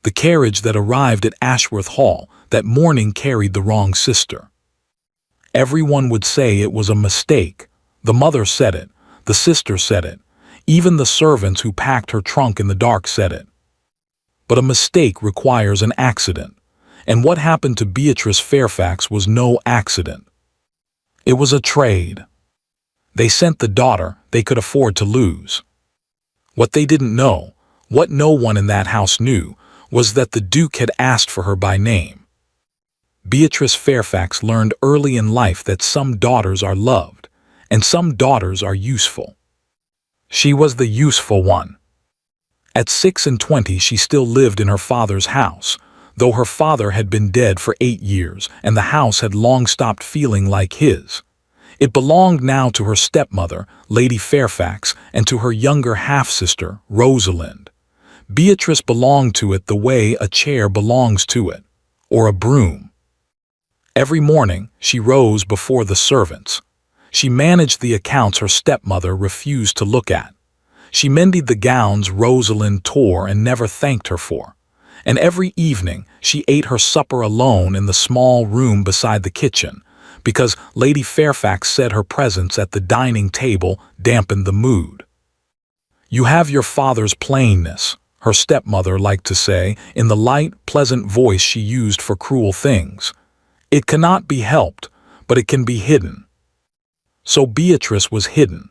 The carriage that arrived at Ashworth Hall that morning carried the wrong sister. Everyone would say it was a mistake. The mother said it, the sister said it, even the servants who packed her trunk in the dark said it. But a mistake requires an accident, and what happened to Beatrice Fairfax was no accident. It was a trade. They sent the daughter they could afford to lose. What they didn't know, what no one in that house knew, was that the Duke had asked for her by name. Beatrice Fairfax learned early in life that some daughters are loved, and some daughters are useful. She was the useful one. At 26 she still lived in her father's house, though her father had been dead for 8 years and the house had long stopped feeling like his. It belonged now to her stepmother, Lady Fairfax, and to her younger half-sister, Rosalind. Beatrice belonged to it the way a chair belongs to it, or a broom. Every morning she rose before the servants. She managed the accounts her stepmother refused to look at. She mended the gowns Rosalind tore and never thanked her for. And every evening she ate her supper alone in the small room beside the kitchen, because Lady Fairfax said her presence at the dining table dampened the mood. "You have your father's plainness," her stepmother liked to say, in the light, pleasant voice she used for cruel things. "It cannot be helped, but it can be hidden." So Beatrice was hidden.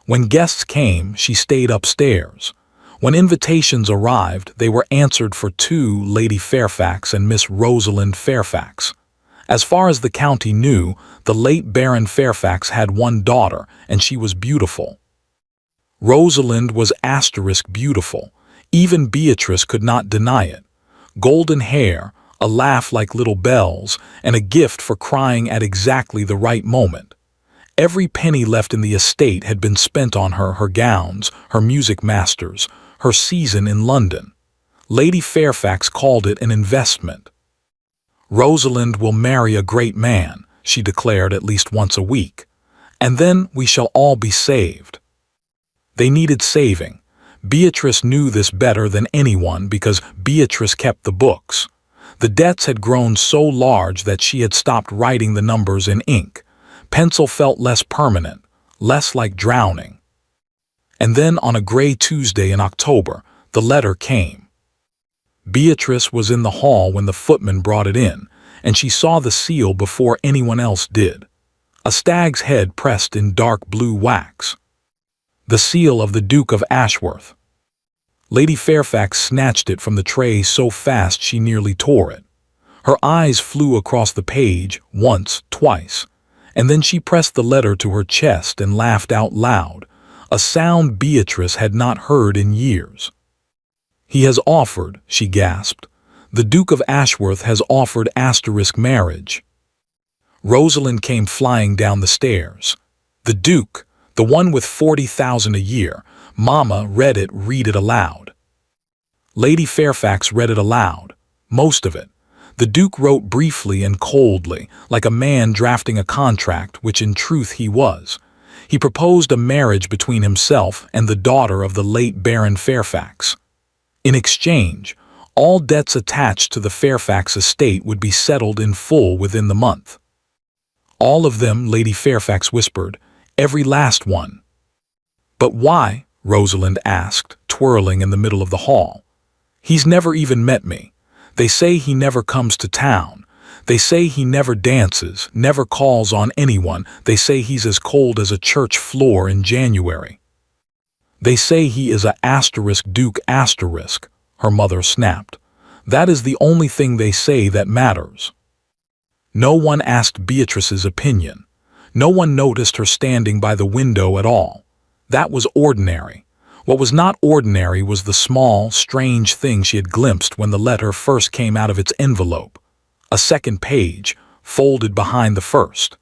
When guests came, she stayed upstairs. When invitations arrived, they were answered for to Lady Fairfax and Miss Rosalind Fairfax. As far as the county knew, the late Baron Fairfax had one daughter, and she was beautiful. Rosalind was asterisk beautiful. Even Beatrice could not deny it. Golden hair, a laugh like little bells, and a gift for crying at exactly the right moment. Every penny left in the estate had been spent on her gowns, her music masters, her season in London. Lady Fairfax called it an investment. "Rosalind will marry a great man," she declared at least once a week, "and then we shall all be saved." They needed saving. Beatrice knew this better than anyone because Beatrice kept the books. The debts had grown so large that she had stopped writing the numbers in ink. Pencil felt less permanent, less like drowning. And then on a gray Tuesday in October, the letter came. Beatrice was in the hall when the footman brought it in, and she saw the seal before anyone else did. A stag's head pressed in dark blue wax. The seal of the Duke of Ashworth. Lady Fairfax snatched it from the tray so fast she nearly tore it. Her eyes flew across the page once, twice, and then she pressed the letter to her chest and laughed out loud, a sound Beatrice had not heard in years. "He has offered," she gasped. "The Duke of Ashworth has offered asterisk marriage." Rosalind came flying down the stairs. "The Duke, the one with 40,000 a year." Mama read it aloud. Lady Fairfax read it aloud, most of it. The Duke wrote briefly and coldly, like a man drafting a contract, which in truth he was. He proposed a marriage between himself and the daughter of the late Baron Fairfax. In exchange, all debts attached to the Fairfax estate would be settled in full within the month. "All of them," Lady Fairfax whispered, "every last one." "But why?" Rosalind asked, twirling in the middle of the hall. "He's never even met me. They say he never comes to town. They say he never dances, never calls on anyone. They say he's as cold as a church floor in January. They say he is a asterisk Duke asterisk," her mother snapped. "That is the only thing they say that matters." No one asked Beatrice's opinion. No one noticed her standing by the window at all. That was ordinary. What was not ordinary was the small, strange thing she had glimpsed when the letter first came out of its envelope. A second page, folded behind the first.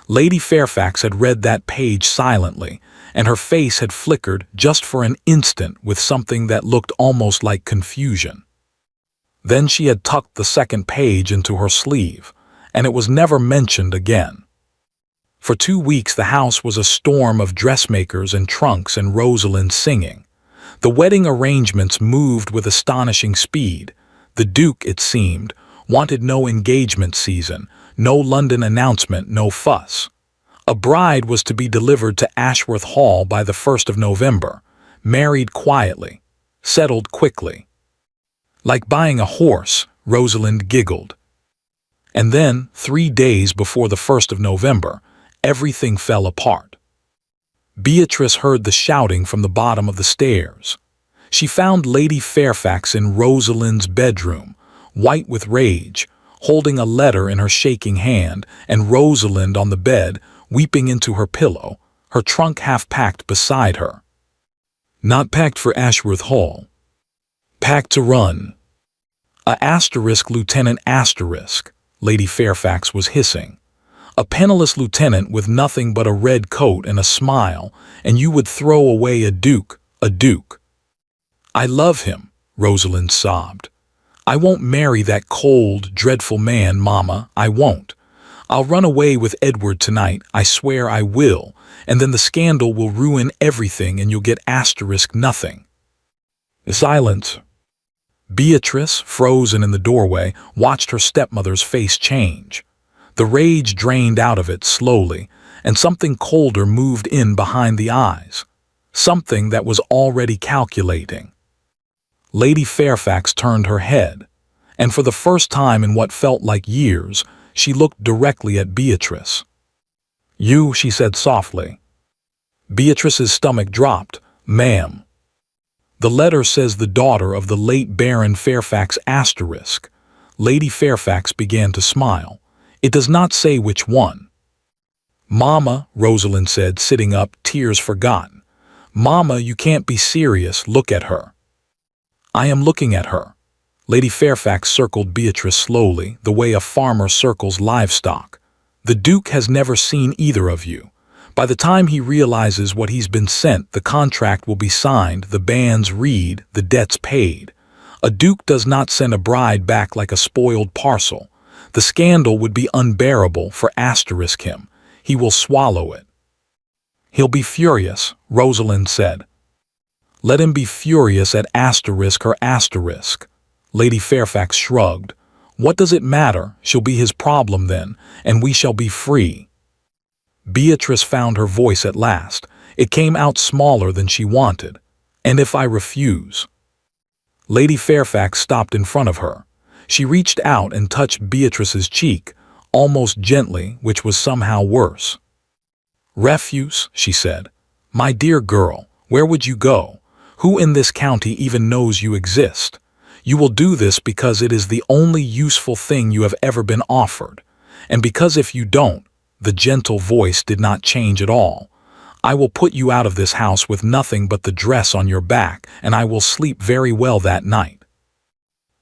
Lady Fairfax had read that page silently, and her face had flickered just for an instant with something that looked almost like confusion. Then she had tucked the second page into her sleeve, and it was never mentioned again. For 2 weeks the house was a storm of dressmakers and trunks and Rosalind singing. The wedding arrangements moved with astonishing speed. The Duke, it seemed, wanted no engagement season, no London announcement, no fuss. A bride was to be delivered to Ashworth Hall by the 1st of November, married quietly, settled quickly. Like buying a horse, Rosalind giggled. And then, 3 days before the 1st of November, everything fell apart. Beatrice heard the shouting from the bottom of the stairs. She found Lady Fairfax in Rosalind's bedroom, white with rage, holding a letter in her shaking hand, and Rosalind on the bed, weeping into her pillow, her trunk half-packed beside her. Not packed for Ashworth Hall. Packed to run. Lieutenant Asterisk, Lady Fairfax was hissing. A penniless lieutenant with nothing but a red coat and a smile, and you would throw away a duke. I love him, Rosalind sobbed. I won't marry that cold, dreadful man, Mama, I won't. I'll run away with Edward tonight, I swear I will, and then the scandal will ruin everything and you'll get nothing. Silence. Beatrice, frozen in the doorway, watched her stepmother's face change. The rage drained out of it slowly, and something colder moved in behind the eyes. Something that was already calculating. Lady Fairfax turned her head, and for the first time in what felt like years, she looked directly at Beatrice. You, she said softly. Beatrice's stomach dropped. Ma'am. The letter says the daughter of the late Baron Fairfax Asterisk. Lady Fairfax began to smile. It does not say which one. Mama, Rosalind said, sitting up, tears forgotten. Mama, you can't be serious. Look at her. I am looking at her. Lady Fairfax circled Beatrice slowly, the way a farmer circles livestock. The Duke has never seen either of you. By the time he realizes what he's been sent, the contract will be signed, the banns read, the debts paid. A Duke does not send a bride back like a spoiled parcel. The scandal would be unbearable for Asterisk him. He will swallow it. He'll be furious, Rosalind said. Let him be furious at Asterisk or Asterisk. Lady Fairfax shrugged. What does it matter? She'll be his problem then, and we shall be free. Beatrice found her voice at last. It came out smaller than she wanted. And if I refuse? Lady Fairfax stopped in front of her. She reached out and touched Beatrice's cheek, almost gently, which was somehow worse. Refuse, she said. My dear girl, where would you go? Who in this county even knows you exist? You will do this because it is the only useful thing you have ever been offered. And because if you don't, the gentle voice did not change at all. I will put you out of this house with nothing but the dress on your back, and I will sleep very well that night.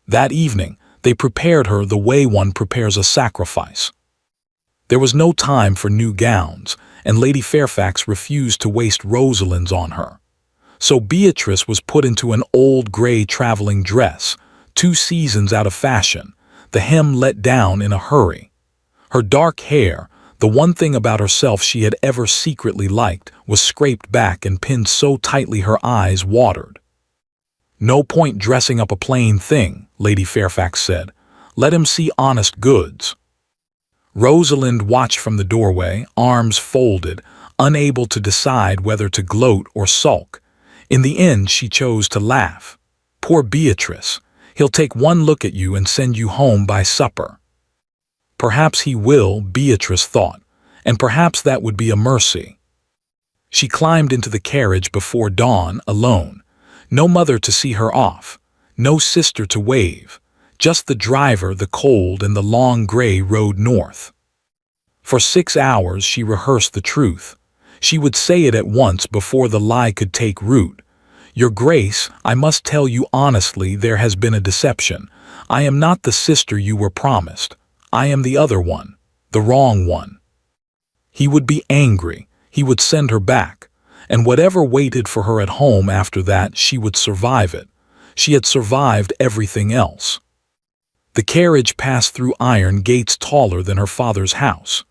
That evening, they prepared her the way one prepares a sacrifice. There was no time for new gowns, and Lady Fairfax refused to waste Rosalind's on her. So Beatrice was put into an old gray traveling dress, 2 seasons out of fashion, the hem let down in a hurry. Her dark hair, the one thing about herself she had ever secretly liked, was scraped back and pinned so tightly her eyes watered. No point dressing up a plain thing, Lady Fairfax said. Let him see honest goods. Rosalind watched from the doorway, arms folded, unable to decide whether to gloat or sulk. In the end, she chose to laugh. Poor Beatrice. He'll take one look at you and send you home by supper. Perhaps he will, Beatrice thought, and perhaps that would be a mercy. She climbed into the carriage before dawn, alone. No mother to see her off, no sister to wave, just the driver, the cold, and the long gray road north. For 6 hours she rehearsed the truth. She would say it at once before the lie could take root. Your Grace, I must tell you honestly, there has been a deception. I am not the sister you were promised. I am the other one, the wrong one. He would be angry. He would send her back. And whatever waited for her at home after that, she would survive it. She had survived everything else. The carriage passed through iron gates taller than her father's house.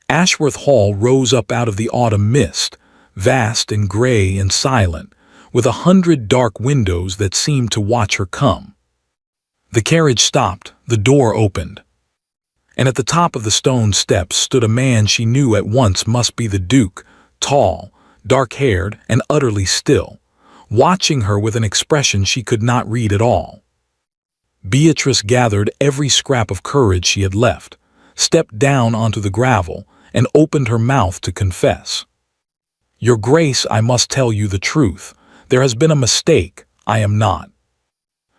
Ashworth Hall rose up out of the autumn mist, vast and gray and silent, with 100 dark windows that seemed to watch her come. The carriage stopped, the door opened, and at the top of the stone steps stood a man she knew at once must be the Duke, tall, dark-haired, and utterly still, watching her with an expression she could not read at all. Beatrice gathered every scrap of courage she had left, stepped down onto the gravel, and opened her mouth to confess. "Your Grace, I must tell you the truth. There has been a mistake. I am not."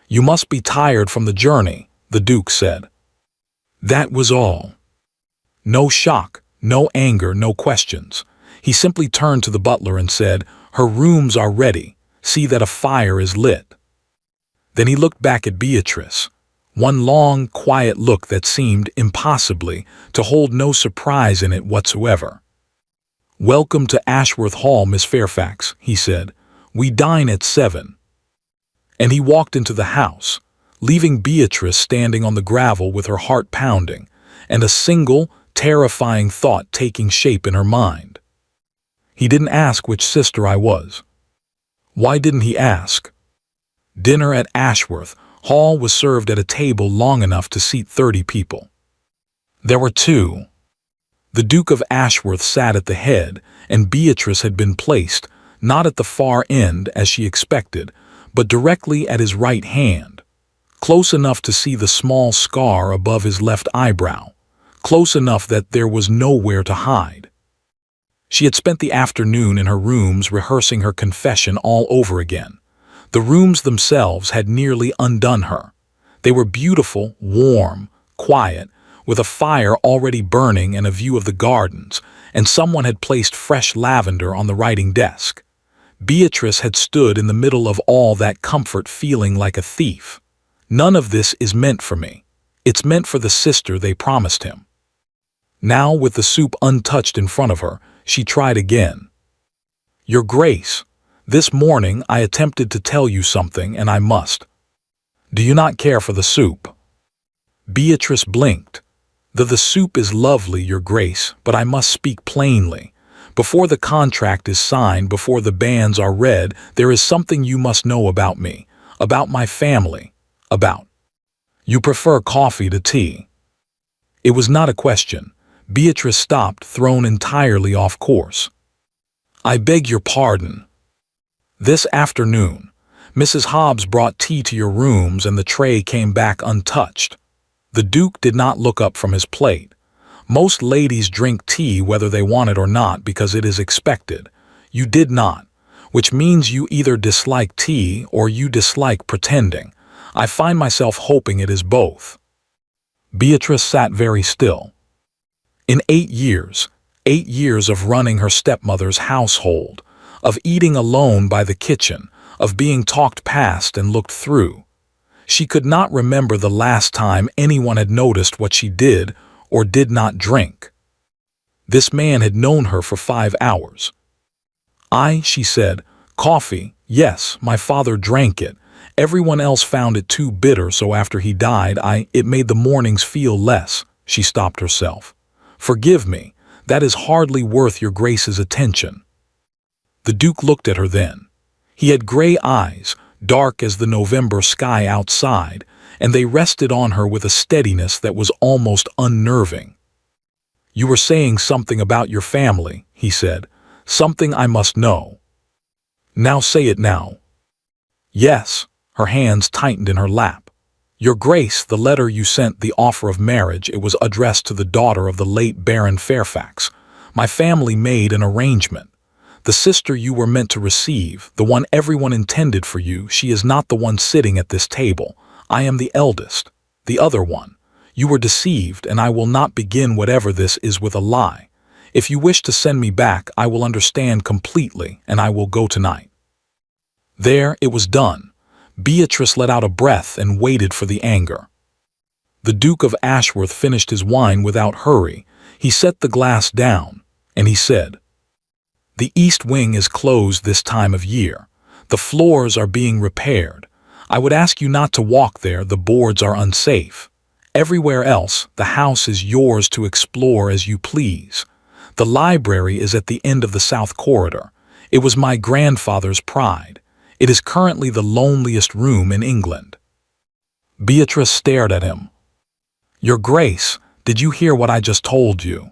"You must be tired from the journey," the Duke said. That was all. No shock, no anger, no questions. He simply turned to the butler and said, "Her rooms are ready. See that a fire is lit." Then he looked back at Beatrice, one long, quiet look that seemed, impossibly, to hold no surprise in it whatsoever. "Welcome to Ashworth Hall, Miss Fairfax," he said. "We dine at 7. And he walked into the house, leaving Beatrice standing on the gravel with her heart pounding, and a single, terrifying thought taking shape in her mind. He didn't ask which sister I was. Why didn't he ask? Dinner at Ashworth Hall was served at a table long enough to seat 30 people. There were 2. The Duke of Ashworth sat at the head, and Beatrice had been placed, not at the far end as she expected, but directly at his right hand, close enough to see the small scar above his left eyebrow, close enough that there was nowhere to hide. She had spent the afternoon in her rooms rehearsing her confession all over again. The rooms themselves had nearly undone her. They were beautiful, warm, quiet, with a fire already burning and a view of the gardens, and someone had placed fresh lavender on the writing desk. Beatrice had stood in the middle of all that comfort feeling like a thief. None of this is meant for me. It's meant for the sister they promised him. Now, with the soup untouched in front of her, she tried again. "Your Grace, this morning I attempted to tell you something, and I must. Do you not care for the soup?" Beatrice blinked. The soup is lovely, Your Grace, but I must speak plainly. Before the contract is signed, before the banns are read, there is something you must know about me, about my family, about. You prefer coffee to tea. It was not a question. Beatrice stopped, thrown entirely off course. "I beg your pardon. This afternoon, Mrs. Hobbs brought tea to your rooms and the tray came back untouched." The Duke did not look up from his plate. "Most ladies drink tea whether they want it or not because it is expected. You did not, which means you either dislike tea or you dislike pretending. I find myself hoping it is both." Beatrice sat very still. In 8 years, 8 years of running her stepmother's household, of eating alone by the kitchen, of being talked past and looked through, she could not remember the last time anyone had noticed what she did or did not drink. This man had known her for 5 hours. She said, "Coffee, yes, my father drank it. Everyone else found it too bitter, so after he died, it made the mornings feel less." She stopped herself. "Forgive me, that is hardly worth your Grace's attention." The Duke looked at her then. He had gray eyes, dark as the November sky outside, and they rested on her with a steadiness that was almost unnerving. "You were saying something about your family," he said. "Something I must know. Now say it now." "Yes." Her hands tightened in her lap. "Your Grace, the letter you sent, the offer of marriage, it was addressed to the daughter of the late Baron Fairfax. My family made an arrangement. The sister you were meant to receive, the one everyone intended for you, she is not the one sitting at this table. I am the eldest, the other one. You were deceived, and I will not begin whatever this is with a lie. If you wish to send me back, I will understand completely, and I will go tonight." There, it was done. Beatrice let out a breath and waited for the anger. The Duke of Ashworth finished his wine without hurry. He set the glass down, and he said, "The east wing is closed this time of year. The floors are being repaired. I would ask you not to walk there, the boards are unsafe. Everywhere else, the house is yours to explore as you please. The library is at the end of the south corridor. It was my grandfather's pride. It is currently the loneliest room in England." Beatrice stared at him. Your Grace, did you hear what I just told you?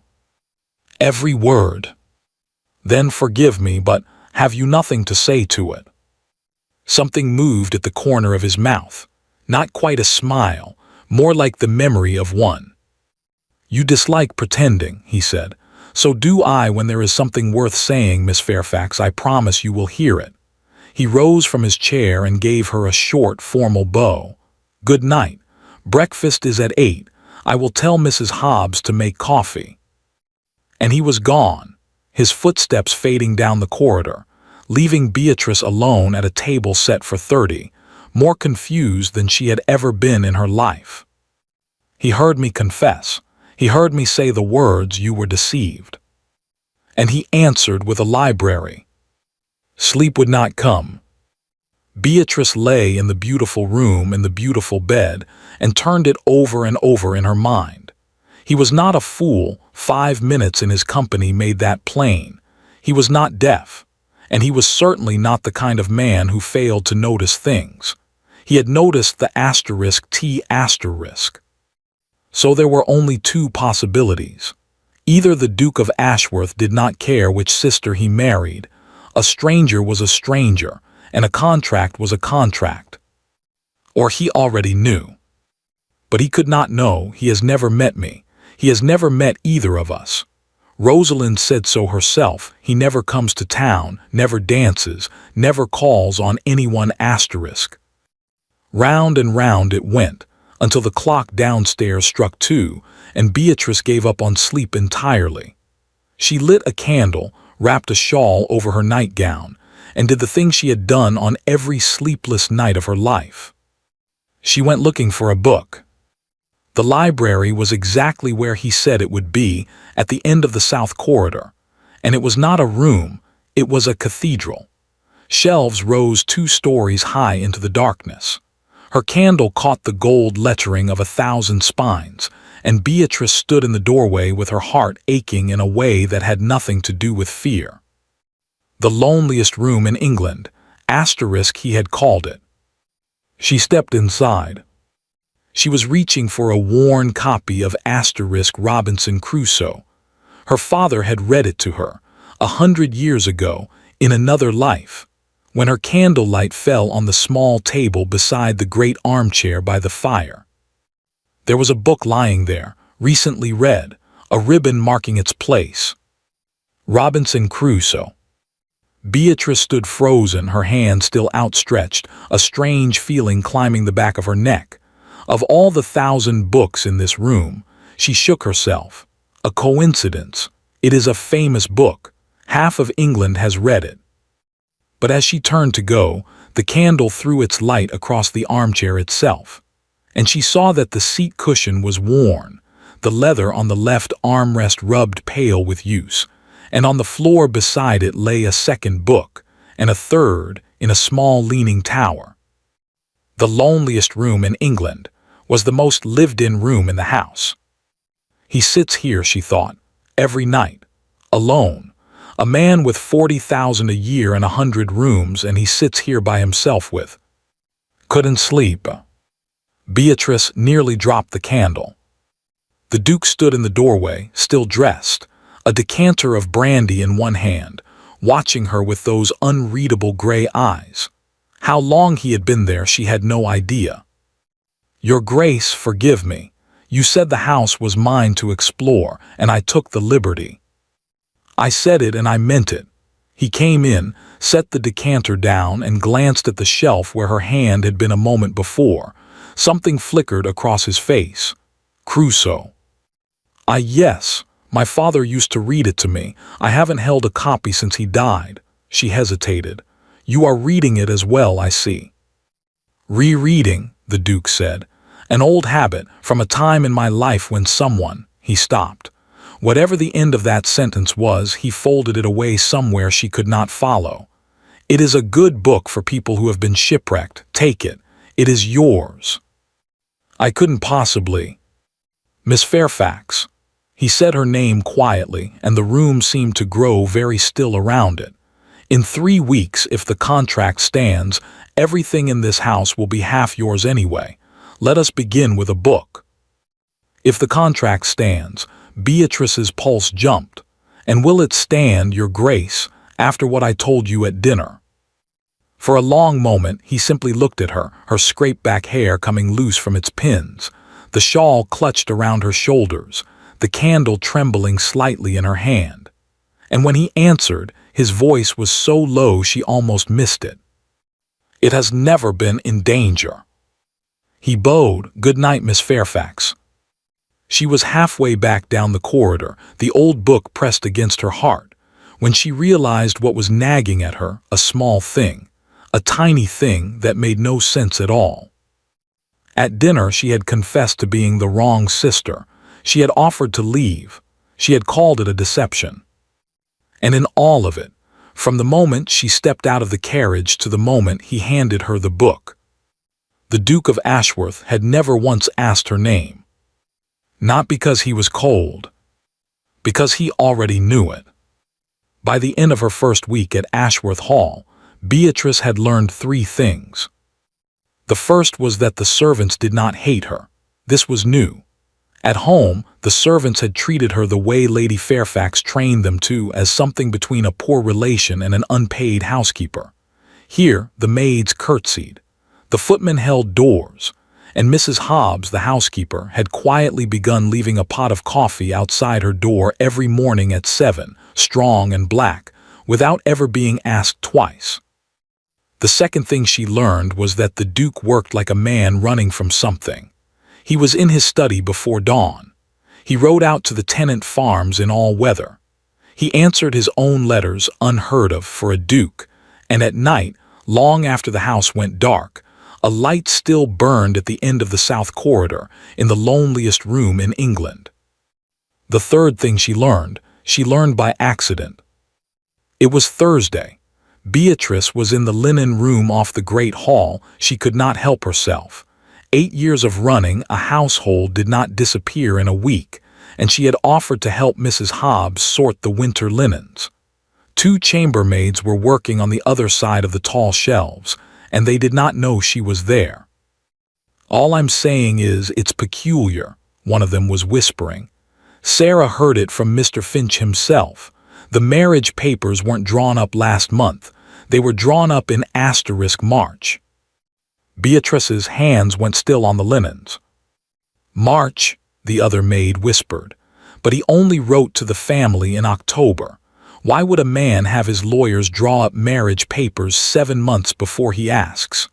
Every word. Then forgive me, but have you nothing to say to it? Something moved at the corner of his mouth, not quite a smile, more like the memory of one. You dislike pretending, he said. So do I when there is something worth saying, Miss Fairfax. I promise you will hear it. He rose from his chair and gave her a short, formal bow. Good night. Breakfast is at 8. I will tell Mrs. Hobbs to make coffee. And he was gone, his footsteps fading down the corridor, leaving Beatrice alone at a table set for 30, more confused than she had ever been in her life. He heard me confess. He heard me say the words, "You were deceived." And he answered with a library. Sleep would not come. Beatrice lay in the beautiful room in the beautiful bed and turned it over and over in her mind. He was not a fool. 5 minutes in his company made that plain. He was not deaf, and he was certainly not the kind of man who failed to notice things. He had noticed the *T*. So there were only 2 possibilities. Either the Duke of Ashworth did not care which sister he married. A stranger was a stranger, and a contract was a contract. Or he already knew. But he could not know. He has never met me. He has never met either of us. Rosalind said so herself. He never comes to town, never dances, never calls on anyone *. Round and round it went, until the clock downstairs struck 2, and Beatrice gave up on sleep entirely. She lit a candle, wrapped a shawl over her nightgown, and did the thing she had done on every sleepless night of her life. She went looking for a book. The library was exactly where he said it would be, at the end of the south corridor, and it was not a room, it was a cathedral. Shelves rose 2 stories high into the darkness. Her candle caught the gold lettering of 1,000 spines, and Beatrice stood in the doorway with her heart aching in a way that had nothing to do with fear. The loneliest room in England, * he had called it. She stepped inside. She was reaching for a worn copy of * Robinson Crusoe. Her father had read it to her, 100 years ago, in another life, when her candlelight fell on the small table beside the great armchair by the fire. There was a book lying there, recently read, a ribbon marking its place. Robinson Crusoe. Beatrice stood frozen, her hand still outstretched, a strange feeling climbing the back of her neck. Of all the 1,000 books in this room, she shook herself. A coincidence. It is a famous book. Half of England has read it. But as she turned to go, the candle threw its light across the armchair itself, and she saw that the seat cushion was worn, the leather on the left armrest rubbed pale with use, and on the floor beside it lay a second book, and a third in a small leaning tower. The loneliest room in England was the most lived-in room in the house. He sits here, she thought, every night, alone. A man with 40,000 a year and 100 rooms, and he sits here by himself with. Couldn't sleep. Beatrice nearly dropped the candle. The Duke stood in the doorway, still dressed, a decanter of brandy in one hand, watching her with those unreadable gray eyes. How long he had been there she had no idea. Your Grace, forgive me. You said the house was mine to explore, and I took the liberty. I said it and I meant it. He came in, set the decanter down, and glanced at the shelf where her hand had been a moment before. Something flickered across his face. Crusoe. Yes, my father used to read it to me. I haven't held a copy since he died. She hesitated. You are reading it as well, I see. Rereading, the Duke said. An old habit, from a time in my life when someone, he stopped. Whatever the end of that sentence was, he folded it away somewhere she could not follow. It is a good book for people who have been shipwrecked. Take it. It is yours. I couldn't possibly. Miss Fairfax. He said her name quietly, and the room seemed to grow very still around it. In 3 weeks, if the contract stands, everything in this house will be half yours anyway. Let us begin with a book. If the contract stands, Beatrice's pulse jumped. And will it stand, Your Grace, after what I told you at dinner? For a long moment he simply looked at her, her scraped-back hair coming loose from its pins, the shawl clutched around her shoulders, the candle trembling slightly in her hand. And when he answered, his voice was so low she almost missed it. It has never been in danger. He bowed, "Good night, Miss Fairfax." She was halfway back down the corridor, the old book pressed against her heart, when she realized what was nagging at her, a small thing, a tiny thing that made no sense at all. At dinner she had confessed to being the wrong sister. She had offered to leave. She had called it a deception. And in all of it, from the moment she stepped out of the carriage to the moment he handed her the book, the Duke of Ashworth had never once asked her name. Not because he was cold, because he already knew it. By the end of her first week at Ashworth Hall, Beatrice had learned 3 things. The first was that the servants did not hate her. This was new. At home, the servants had treated her the way Lady Fairfax trained them to, as something between a poor relation and an unpaid housekeeper. Here, the maids curtsied. The footmen held doors. And Mrs. Hobbs, the housekeeper, had quietly begun leaving a pot of coffee outside her door every morning at 7, strong and black, without ever being asked twice. The second thing she learned was that the Duke worked like a man running from something. He was in his study before dawn. He rode out to the tenant farms in all weather. He answered his own letters, unheard of for a duke, and at night, long after the house went dark, a light still burned at the end of the south corridor, in the loneliest room in England. The third thing she learned by accident. It was Thursday. Beatrice was in the linen room off the great hall. She could not help herself. 8 years of running a household did not disappear in a week, and she had offered to help Mrs. Hobbs sort the winter linens. 2 chambermaids were working on the other side of the tall shelves, and they did not know she was there. "All I'm saying is, it's peculiar," one of them was whispering. Sarah heard it from Mr. Finch himself. The marriage papers weren't drawn up last month. They were drawn up in *March. Beatrice's hands went still on the linens. "March," the other maid whispered. "But he only wrote to the family in October. Why would a man have his lawyers draw up marriage papers 7 months before he asks?"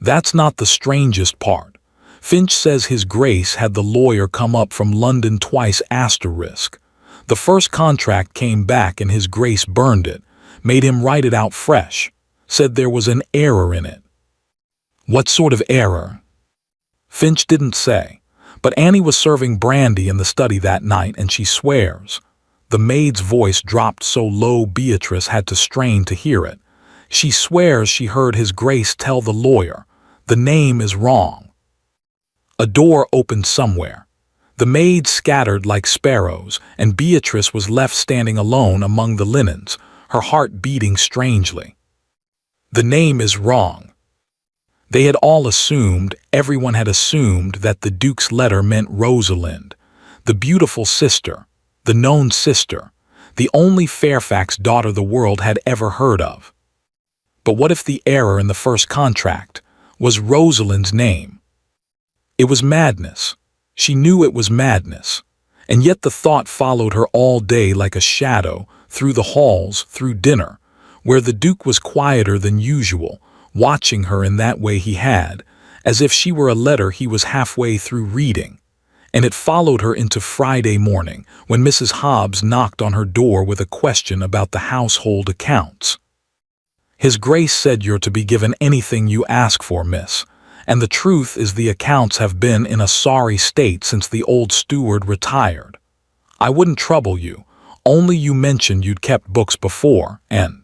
"That's not the strangest part. Finch says His Grace had the lawyer come up from London twice *. The first contract came back and His Grace burned it, made him write it out fresh, said there was an error in it." "What sort of error?" Finch didn't say, but Annie was serving brandy in the study that night, and she swears. The maid's voice dropped so low Beatrice had to strain to hear it. She swears she heard His Grace tell the lawyer, "The name is wrong." A door opened somewhere. The maids scattered like sparrows, and Beatrice was left standing alone among the linens, her heart beating strangely. The name is wrong. They had all assumed, everyone had assumed, that the Duke's letter meant Rosalind, the beautiful sister, the known sister, the only Fairfax daughter the world had ever heard of. But what if the error in the first contract was Rosalind's name? It was madness. She knew it was madness. And yet the thought followed her all day like a shadow, through the halls, through dinner, where the Duke was quieter than usual, watching her in that way he had, as if she were a letter he was halfway through reading. And it followed her into Friday morning, when Mrs. Hobbs knocked on her door with a question about the household accounts. "His Grace said you're to be given anything you ask for, miss, and the truth is the accounts have been in a sorry state since the old steward retired. I wouldn't trouble you, only you mentioned you'd kept books before, and—"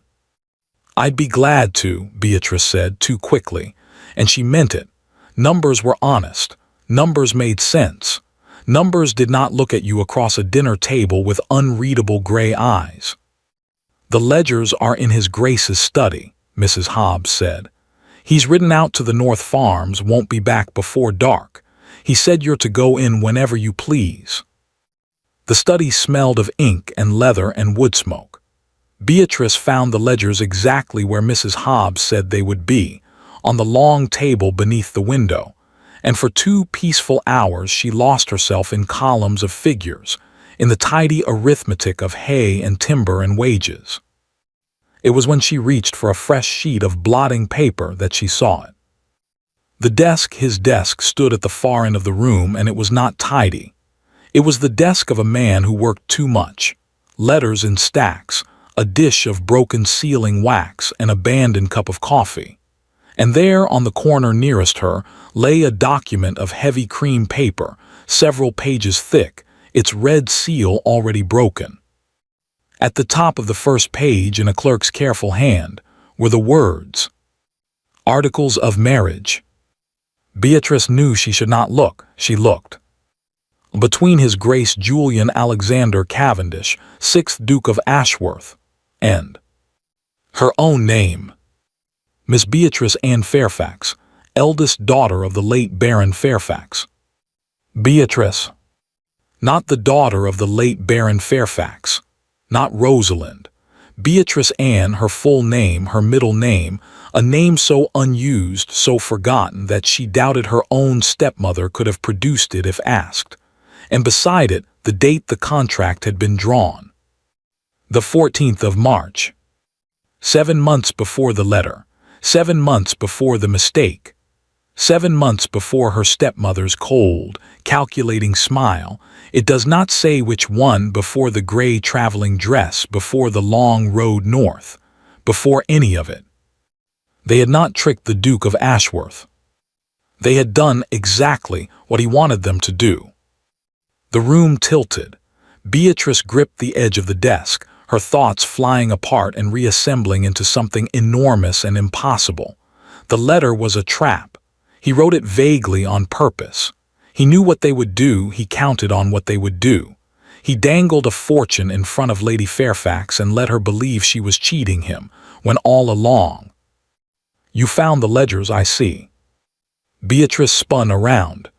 "I'd be glad to," Beatrice said too quickly, and she meant it. Numbers were honest. Numbers made sense. Numbers did not look at you across a dinner table with unreadable gray eyes. "The ledgers are in His Grace's study," Mrs. Hobbs said. He's ridden out to the North Farms, won't be back before dark. He said you're to go in whenever you please." The study smelled of ink and leather and wood smoke. Beatrice found the ledgers exactly where Mrs. Hobbs said they would be, on the long table beneath the window, and for 2 peaceful hours she lost herself in columns of figures, in the tidy arithmetic of hay and timber and wages. It was when she reached for a fresh sheet of blotting paper that she saw it. His desk stood at the far end of the room, and it was not tidy. It was the desk of a man who worked too much. Letters in stacks, a dish of broken sealing wax, an abandoned cup of coffee. And there, on the corner nearest her, lay a document of heavy cream paper, several pages thick, its red seal already broken. At the top of the first page, in a clerk's careful hand, were the words, "Articles of Marriage." Beatrice knew she should not look. She looked. Between His Grace Julian Alexander Cavendish, 6th Duke of Ashworth, and her own name, Miss Beatrice Anne Fairfax, eldest daughter of the late Baron Fairfax. Beatrice, not the daughter of the late Baron Fairfax, not Rosalind. Beatrice Anne, her full name, her middle name, a name so unused, so forgotten that she doubted her own stepmother could have produced it if asked. And beside it, the date the contract had been drawn. The 14th of March. 7 months before the letter. 7 months before the mistake. 7 months before her stepmother's cold, calculating smile. It does not say which one, before the gray traveling dress, before the long road north, before any of it. They had not tricked the Duke of Ashworth. They had done exactly what he wanted them to do. The room tilted. Beatrice gripped the edge of the desk, her thoughts flying apart and reassembling into something enormous and impossible. The letter was a trap. He wrote it vaguely on purpose. He knew what they would do, he counted on what they would do. He dangled a fortune in front of Lady Fairfax and let her believe she was cheating him, when all along. "You found the ledgers, I see." Beatrice spun around.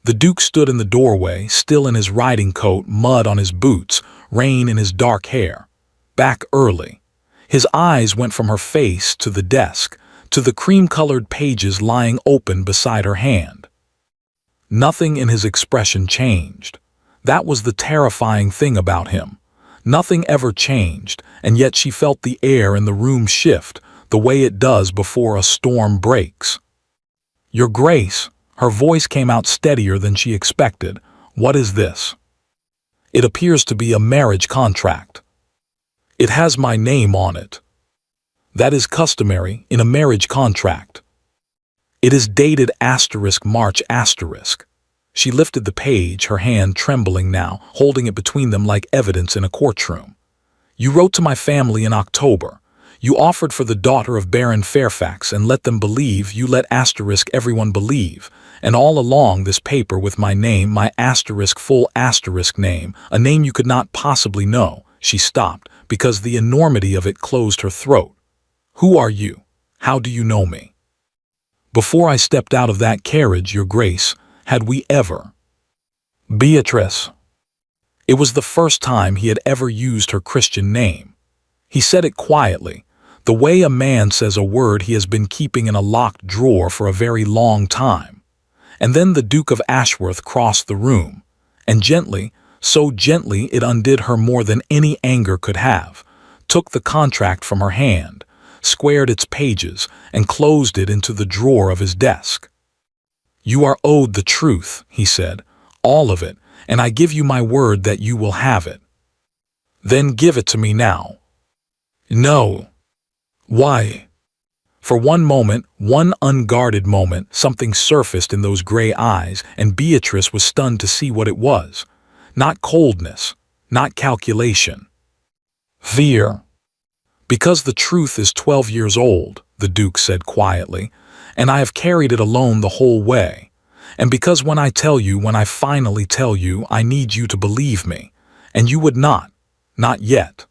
The Duke stood in the doorway, still in his riding coat, mud on his boots, rain in his dark hair. Back early. His eyes went from her face to the desk, to the cream-colored pages lying open beside her hand. Nothing in his expression changed. That was the terrifying thing about him. Nothing ever changed, and yet she felt the air in the room shift, the way it does before a storm breaks. "Your Grace," her voice came out steadier than she expected. "What is this?" "It appears to be a marriage contract. It has my name on it. That is customary in a marriage contract. It is dated *March*. She lifted the page, her hand trembling now, holding it between them like evidence in a courtroom. "You wrote to my family in October. You offered for the daughter of Baron Fairfax and let them believe, you let everyone believe. And all along this paper with my name, my full name, a name you could not possibly know." She stopped, because the enormity of it closed her throat. "Who are you? How do you know me?" "Before I stepped out of that carriage, Your Grace, had we ever?" "Beatrice." It was the first time he had ever used her Christian name. He said it quietly, the way a man says a word he has been keeping in a locked drawer for a very long time. And then the Duke of Ashworth crossed the room, and gently, so gently it undid her more than any anger could have, took the contract from her hand, squared its pages, and closed it into the drawer of his desk. "You are owed the truth," he said, "all of it, and I give you my word that you will have it." "Then give it to me now." "No." "Why?" For one moment, one unguarded moment, something surfaced in those gray eyes, and Beatrice was stunned to see what it was. Not coldness, not calculation. Fear. "Because the truth is 12 years old," the Duke said quietly, "and I have carried it alone the whole way. And because when I finally tell you, I need you to believe me, and you would not yet.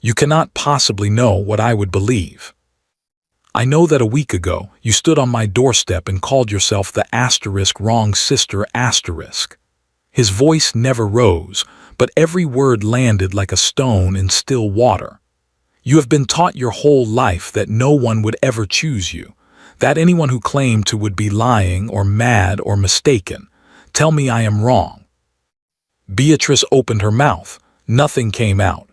You cannot possibly know what I would believe." I know that a week ago you stood on my doorstep and called yourself the wrong sister asterisk. His voice never rose, but every word landed like a stone in still water. You have been taught your whole life that no one would ever choose you, that anyone who claimed to would be lying or mad or mistaken. Tell me I am wrong. Beatrice opened her mouth. Nothing came out.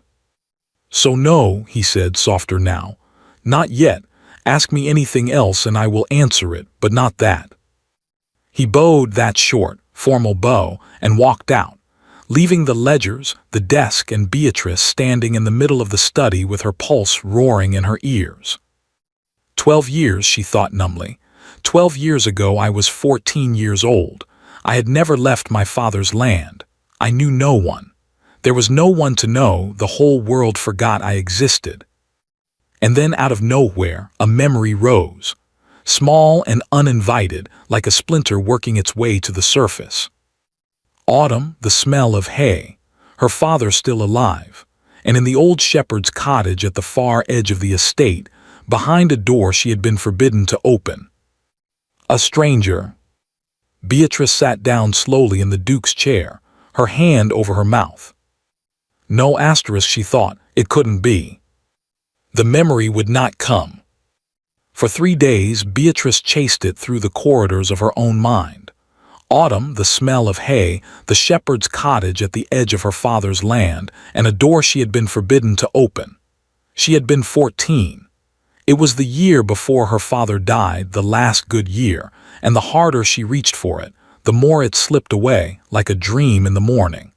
So no, he said, softer now. Not yet. Ask me anything else and I will answer it, but not that. He bowed that short, formal bow and walked out, leaving the ledgers, the desk, and Beatrice standing in the middle of the study with her pulse roaring in her ears. 12 years, she thought numbly. 12 years ago I was 14 years old. I had never left my father's land. I knew no one. There was no one to know. The whole world forgot I existed. And then out of nowhere, a memory rose, small and uninvited, like a splinter working its way to the surface. Autumn, the smell of hay, her father still alive, and in the old shepherd's cottage at the far edge of the estate, behind a door she had been forbidden to open. A stranger. Beatrice sat down slowly in the Duke's chair, her hand over her mouth. No asterisk, she thought, it couldn't be. The memory would not come. For 3 days, Beatrice chased it through the corridors of her own mind. Autumn, the smell of hay, the shepherd's cottage at the edge of her father's land, and a door she had been forbidden to open. She had been 14. It was the year before her father died, the last good year, and the harder she reached for it, the more it slipped away, like a dream in the morning.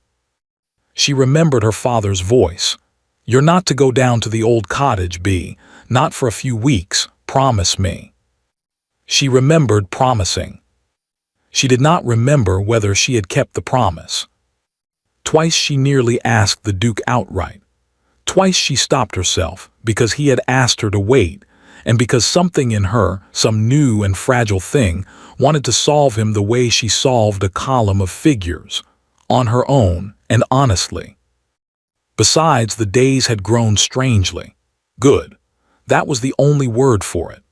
She remembered her father's voice. You're not to go down to the old cottage, Bea, not for a few weeks, promise me. She remembered promising. She did not remember whether she had kept the promise. Twice she nearly asked the Duke outright. Twice she stopped herself, because he had asked her to wait, and because something in her, some new and fragile thing, wanted to solve him the way she solved a column of figures, on her own and honestly. Besides, the days had grown strangely. Good. That was the only word for it.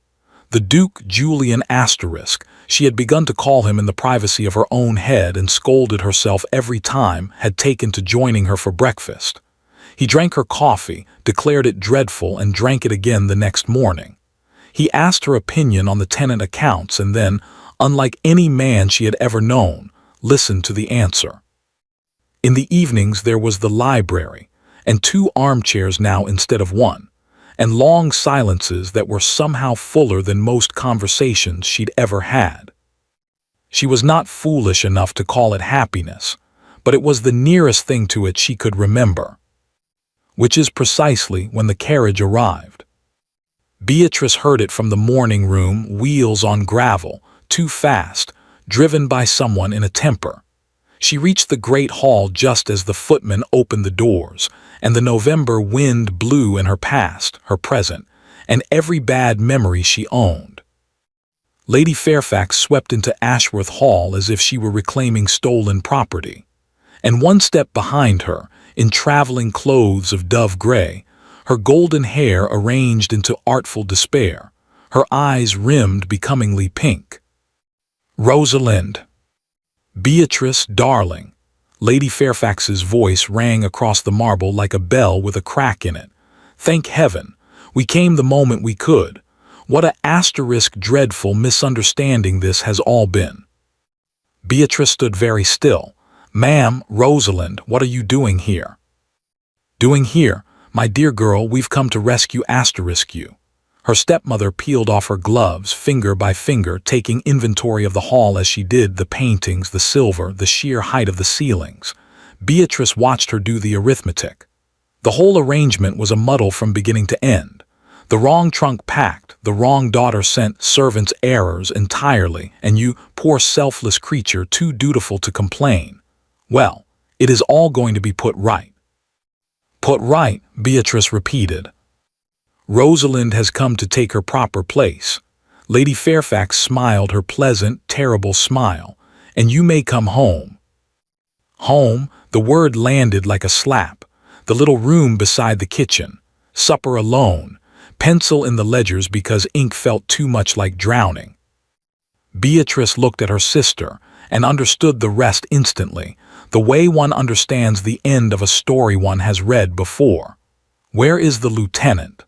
The Duke Julian asterisk, she had begun to call him in the privacy of her own head and scolded herself every time, had taken to joining her for breakfast. He drank her coffee, declared it dreadful, and drank it again the next morning. He asked her opinion on the tenant accounts and then, unlike any man she had ever known, listened to the answer. In the evenings there was the library, and 2 armchairs now instead of 1, and long silences that were somehow fuller than most conversations she'd ever had. She was not foolish enough to call it happiness, but it was the nearest thing to it she could remember. Which is precisely when the carriage arrived. Beatrice heard it from the morning room, wheels on gravel, too fast, driven by someone in a temper. She reached the great hall just as the footman opened the doors, and the November wind blew in her past, her present, and every bad memory she owned. Lady Fairfax swept into Ashworth Hall as if she were reclaiming stolen property, and one step behind her, in traveling clothes of dove gray, her golden hair arranged into artful despair, her eyes rimmed becomingly pink. Rosalind. Beatrice, darling. Lady Fairfax's voice rang across the marble like a bell with a crack in it. Thank heaven, we came the moment we could. What a asterisk dreadful misunderstanding this has all been. Beatrice stood very still. Ma'am, Rosalind, what are you doing here? Doing here? My dear girl, we've come to rescue asterisk you. Her stepmother peeled off her gloves, finger by finger, taking inventory of the hall as she did, the paintings, the silver, the sheer height of the ceilings. Beatrice watched her do the arithmetic. The whole arrangement was a muddle from beginning to end. The wrong trunk packed, the wrong daughter sent, servants' errors entirely, and you, poor selfless creature, too dutiful to complain. Well, it is all going to be put right. Put right, Beatrice repeated. Rosalind has come to take her proper place. Lady Fairfax smiled her pleasant, terrible smile. And you may come home. Home, the word landed like a slap. The little room beside the kitchen. Supper alone. pencil in the ledgers because ink felt too much like drowning. Beatrice looked at her sister and understood the rest instantly, the way one understands the end of a story one has read before. "Where is the lieutenant?"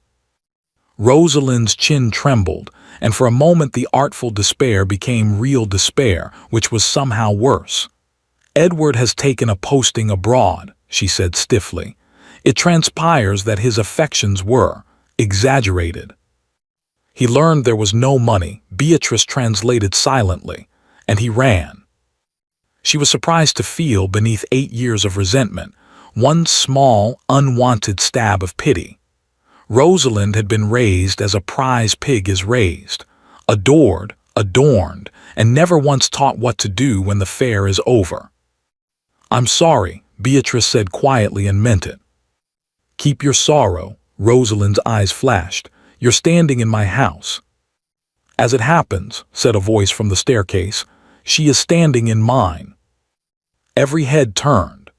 Rosalind's chin trembled, and for a moment the artful despair became real despair, which was somehow worse. "Edward has taken a posting abroad," she said stiffly. "It transpires that his affections were exaggerated. He learned there was no money," Beatrice translated silently, "and he ran." She was surprised to feel, beneath 8 years of resentment, one small, unwanted stab of pity. Rosalind had been raised as a prize pig is raised, adored, adorned, and never once taught what to do when the fair is over. "I'm sorry," Beatrice said quietly and meant it. "Keep your sorrow," Rosalind's eyes flashed. "You're standing in my house." "As it happens," said a voice from the staircase, "she is standing in mine." Every head turned.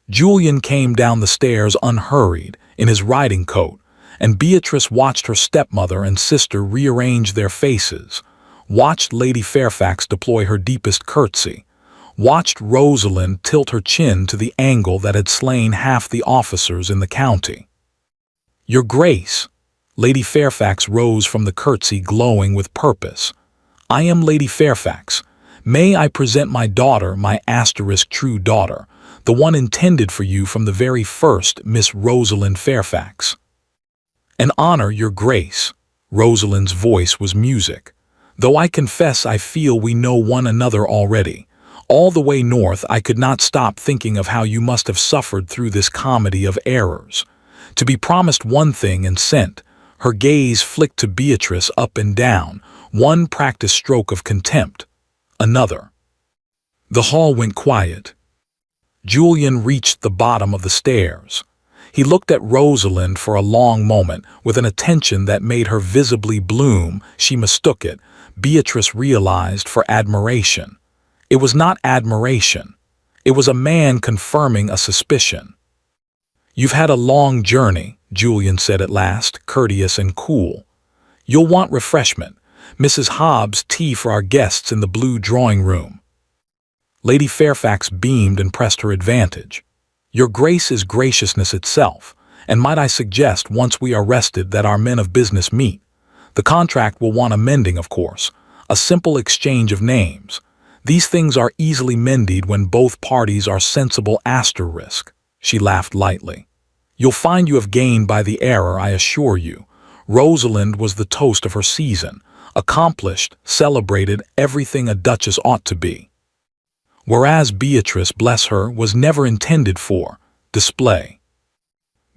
Julian came down the stairs unhurried, in his riding coat, and Beatrice watched her stepmother and sister rearrange their faces, watched Lady Fairfax deploy her deepest curtsy, watched Rosalind tilt her chin to the angle that had slain half the officers in the county. "Your Grace!" Lady Fairfax rose from the curtsy glowing with purpose. "I am Lady Fairfax. May I present my daughter, my true daughter, the one intended for you from the very first, Miss Rosalind Fairfax." "An honor, Your Grace." Rosalind's voice was music. "Though I confess I feel we know one another already. All the way north I could not stop thinking of how you must have suffered through this comedy of errors. To be promised one thing and sent." Her gaze flicked to Beatrice up and down, one practiced stroke of contempt. Another. The hall went quiet. Julian reached the bottom of the stairs. He looked at Rosalind for a long moment, with an attention that made her visibly bloom. She mistook it, Beatrice realized, for admiration. It was not admiration. It was a man confirming a suspicion. "You've had a long journey," Julian said at last, courteous and cool. "You'll want refreshment. Mrs. Hobbs, tea for our guests in the blue drawing room." Lady Fairfax beamed and pressed her advantage. "Your Grace is graciousness itself, and might I suggest, once we are rested, that our men of business meet. The contract will want amending, of course, a simple exchange of names. These things are easily mended when both parties are sensible. Asterisk." She laughed lightly. "You'll find you have gained by the error, I assure you." Rosalind was the toast of her season, accomplished, celebrated, everything a duchess ought to be. Whereas Beatrice, bless her, was never intended for display.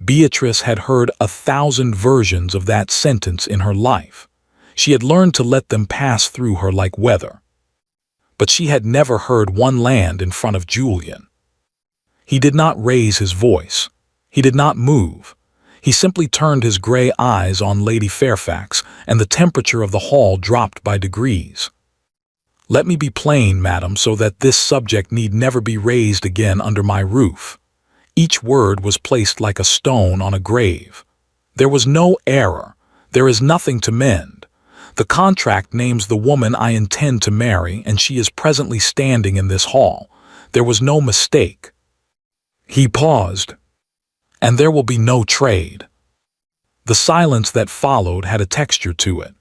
Beatrice had heard 1,000 versions of that sentence in her life. She had learned to let them pass through her like weather. But she had never heard one land in front of Julian. He did not raise his voice. He did not move. He simply turned his gray eyes on Lady Fairfax, and the temperature of the hall dropped by degrees. "Let me be plain, madam, so that this subject need never be raised again under my roof." Each word was placed like a stone on a grave. "There was no error. There is nothing to mend. The contract names the woman I intend to marry, and she is presently standing in this hall. There was no mistake." He paused. "And there will be no trade." The silence that followed had a texture to it.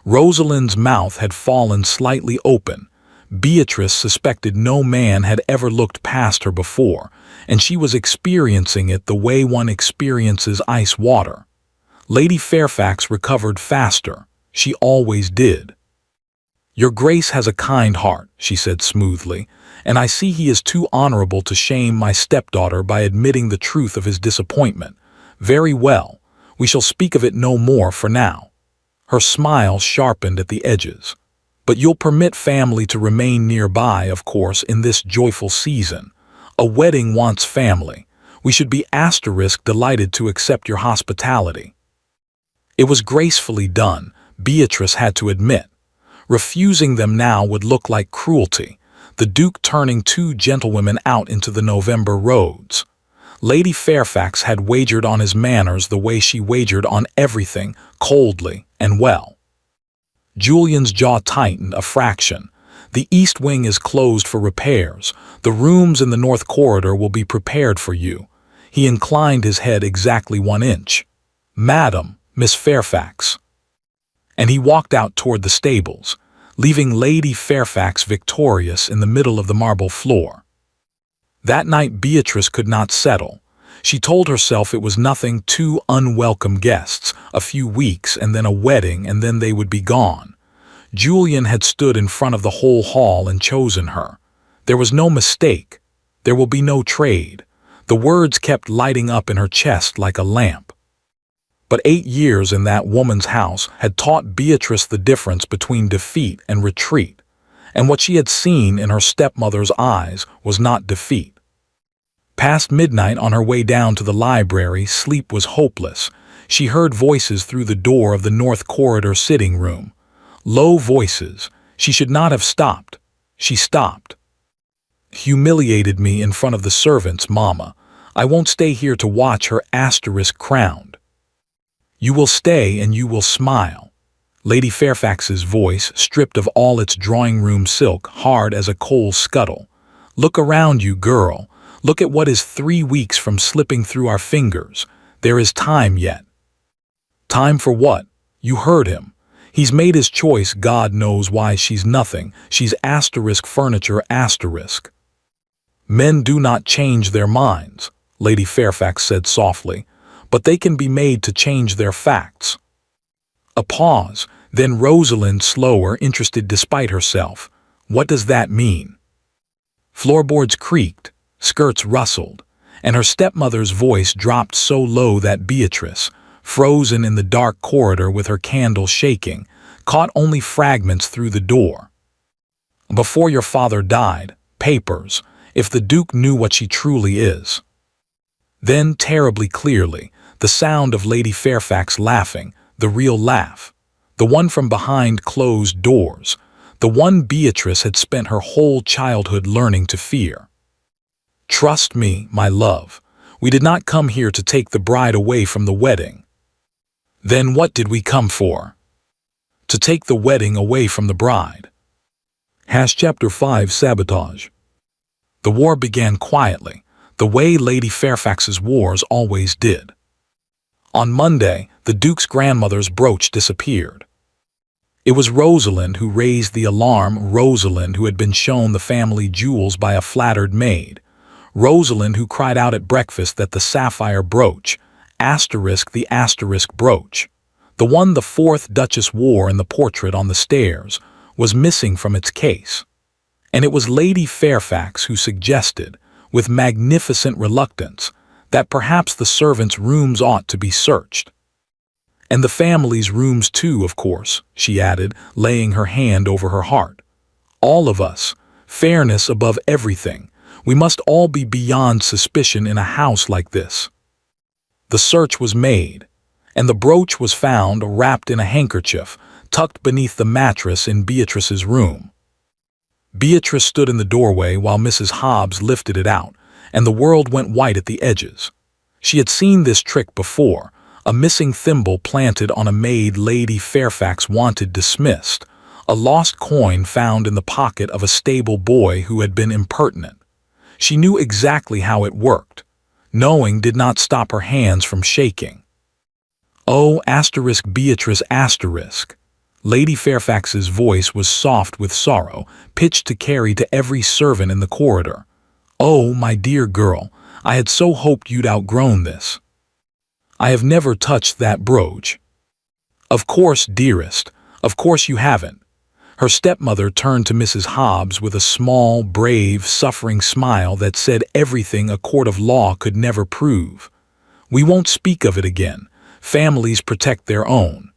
Rosalind's mouth had fallen slightly open. Beatrice suspected no man had ever looked past her before, and she was experiencing it the way one experiences ice water. Lady Fairfax recovered faster. She always did. "Your Grace has a kind heart," she said smoothly, "and I see he is too honorable to shame my stepdaughter by admitting the truth of his disappointment. Very well, we shall speak of it no more for now." Her smile sharpened at the edges. "But you'll permit family to remain nearby, of course, in this joyful season. A wedding wants family. We should be delighted to accept your hospitality." It was gracefully done, Beatrice had to admit. Refusing them now would look like cruelty, the Duke turning 2 gentlewomen out into the November roads. Lady Fairfax had wagered on his manners the way she wagered on everything, coldly and well. Julian's jaw tightened a fraction. The east wing is closed for repairs. The rooms in the north corridor will be prepared for you. He inclined his head exactly 1 inch. Madam, Miss Fairfax. And he walked out toward the stables, leaving Lady Fairfax victorious in the middle of the marble floor. That night Beatrice could not settle. She told herself it was nothing, 2 unwelcome guests, a few weeks, and then a wedding, and then they would be gone. Julian had stood in front of the whole hall and chosen her. There was no mistake. There will be no trade. The words kept lighting up in her chest like a lamp. But 8 years in that woman's house had taught Beatrice the difference between defeat and retreat, and what she had seen in her stepmother's eyes was not defeat. Past midnight, on her way down to the library, sleep was hopeless. She heard voices through the door of the north corridor sitting room. Low voices. She should not have stopped. She stopped. Humiliated me in front of the servants, Mama. I won't stay here to watch her crowned. You will stay and you will smile. Lady Fairfax's voice, stripped of all its drawing-room silk, hard as a coal scuttle. Look around you, girl. Look at what is 3 weeks from slipping through our fingers. There is time yet. Time for what? You heard him. He's made his choice. God knows why. She's nothing. She's furniture. Men do not change their minds, Lady Fairfax said softly, but they can be made to change their facts. A pause, then Rosalind, slower, interested despite herself. What does that mean? Floorboards creaked. Skirts rustled, and her stepmother's voice dropped so low that Beatrice, frozen in the dark corridor with her candle shaking, caught only fragments through the door. Before your father died, papers, if the Duke knew what she truly is. Then, terribly clearly, the sound of Lady Fairfax laughing, the real laugh, the one from behind closed doors, the one Beatrice had spent her whole childhood learning to fear. Trust me, my love, we did not come here to take the bride away from the wedding. Then what did we come for? To take the wedding away from the bride. Chapter 5 Sabotage. The war began quietly, the way Lady Fairfax's wars always did. On Monday, the Duke's grandmother's brooch disappeared. It was Rosalind who raised the alarm, Rosalind who had been shown the family jewels by a flattered maid. Rosalind who cried out at breakfast that the sapphire brooch, the brooch, the one the 4th Duchess wore in the portrait on the stairs, was missing from its case. And it was Lady Fairfax who suggested, with magnificent reluctance, that perhaps the servants' rooms ought to be searched. And the family's rooms too, of course, she added, laying her hand over her heart. All of us, fairness above everything. We must all be beyond suspicion in a house like this. The search was made, and the brooch was found wrapped in a handkerchief, tucked beneath the mattress in Beatrice's room. Beatrice stood in the doorway while Mrs. Hobbs lifted it out, and the world went white at the edges. She had seen this trick before, a missing thimble planted on a maid Lady Fairfax wanted dismissed, a lost coin found in the pocket of a stable boy who had been impertinent. She knew exactly how it worked. Knowing did not stop her hands from shaking. Oh, Beatrice. Lady Fairfax's voice was soft with sorrow, pitched to carry to every servant in the corridor. Oh, my dear girl, I had so hoped you'd outgrown this. I have never touched that brooch. Of course, dearest, of course you haven't. Her stepmother turned to Mrs. Hobbs with a small, brave, suffering smile that said everything a court of law could never prove. We won't speak of it again. Families protect their own.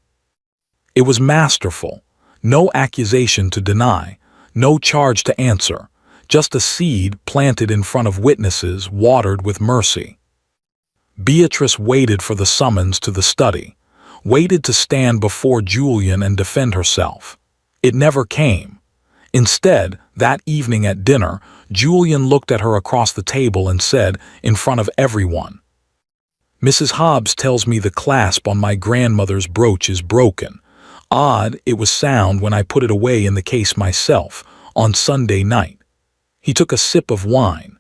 It was masterful. No accusation to deny, no charge to answer, just a seed planted in front of witnesses, watered with mercy. Beatrice waited for the summons to the study, waited to stand before Julian and defend herself. It never came. Instead, that evening at dinner, Julian looked at her across the table and said, in front of everyone, "Mrs. Hobbs tells me the clasp on my grandmother's brooch is broken. Odd, it was sound when I put it away in the case myself, on Sunday night." He took a sip of wine.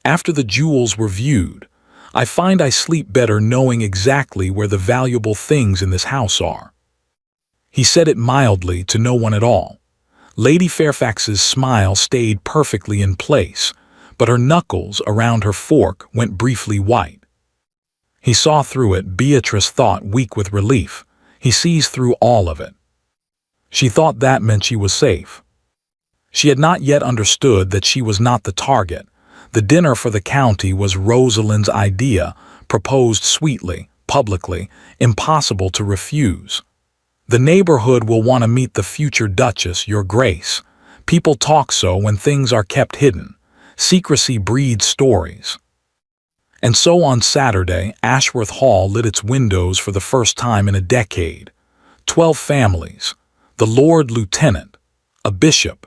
"After the jewels were viewed, I find I sleep better knowing exactly where the valuable things in this house are." He said it mildly to no one at all. Lady Fairfax's smile stayed perfectly in place, but her knuckles around her fork went briefly white. He saw through it, Beatrice thought, weak with relief. He sees through all of it. She thought that meant she was safe. She had not yet understood that she was not the target. The dinner for the county was Rosalind's idea, proposed sweetly, publicly, impossible to refuse. "The neighborhood will want to meet the future Duchess, Your Grace. People talk so when things are kept hidden. Secrecy breeds stories." And so on Saturday, Ashworth Hall lit its windows for the first time in a decade. 12 families, the Lord Lieutenant, a bishop,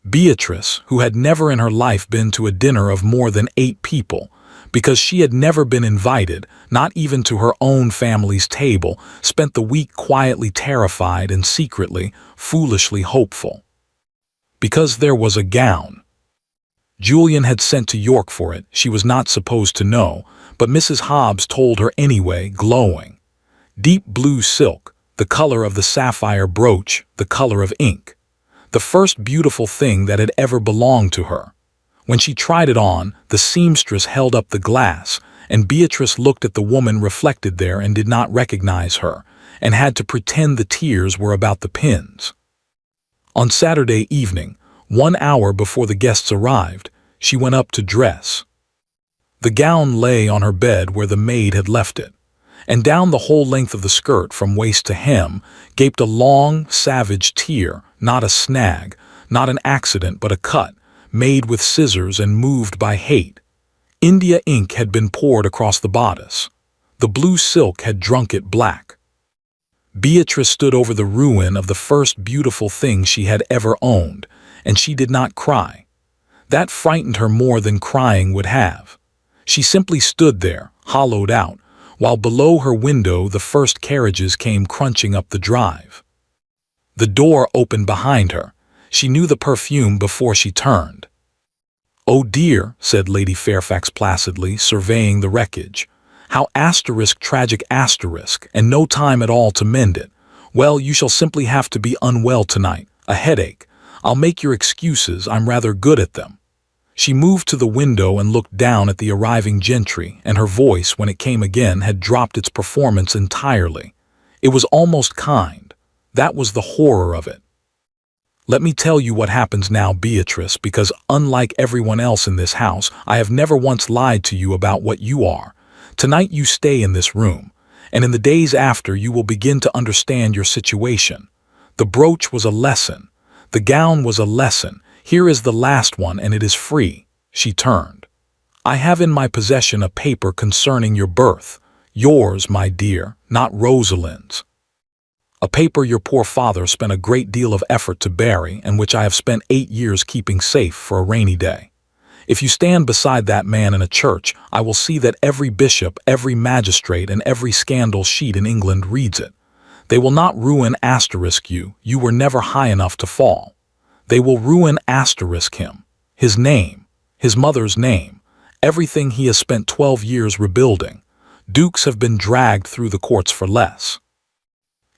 Beatrice, who had never in her life been to a dinner of more than 8 people, because she had never been invited, not even to her own family's table, spent the week quietly terrified and secretly, foolishly hopeful. Because there was a gown. Julian had sent to York for it. She was not supposed to know, but Mrs. Hobbs told her anyway, glowing. Deep blue silk, the color of the sapphire brooch, the color of ink. The first beautiful thing that had ever belonged to her. When she tried it on, the seamstress held up the glass, and Beatrice looked at the woman reflected there and did not recognize her, and had to pretend the tears were about the pins. On Saturday evening, 1 hour before the guests arrived, she went up to dress. The gown lay on her bed where the maid had left it, and down the whole length of the skirt from waist to hem gaped a long, savage tear, not a snag, not an accident but a cut, made with scissors and moved by hate. India ink had been poured across the bodice. The blue silk had drunk it black. Beatrice stood over the ruin of the first beautiful thing she had ever owned, and she did not cry. That frightened her more than crying would have. She simply stood there, hollowed out, while below her window the first carriages came crunching up the drive. The door opened behind her. She knew the perfume before she turned. "Oh dear," said Lady Fairfax placidly, surveying the wreckage. "How tragic, and no time at all to mend it. Well, you shall simply have to be unwell tonight. A headache. I'll make your excuses, I'm rather good at them." She moved to the window and looked down at the arriving gentry, and her voice, when it came again, had dropped its performance entirely. It was almost kind. That was the horror of it. "Let me tell you what happens now, Beatrice, because unlike everyone else in this house, I have never once lied to you about what you are. Tonight you stay in this room, and in the days after you will begin to understand your situation. The brooch was a lesson. The gown was a lesson. Here is the last one, and it is free." She turned. "I have in my possession a paper concerning your birth. Yours, my dear, not Rosalind's. A paper your poor father spent a great deal of effort to bury, and which I have spent 8 years keeping safe for a rainy day. If you stand beside that man in a church, I will see that every bishop, every magistrate, and every scandal sheet in England reads it. They will not ruin you. You were never high enough to fall. They will ruin him. His name, his mother's name, everything he has spent 12 years rebuilding. Dukes have been dragged through the courts for less."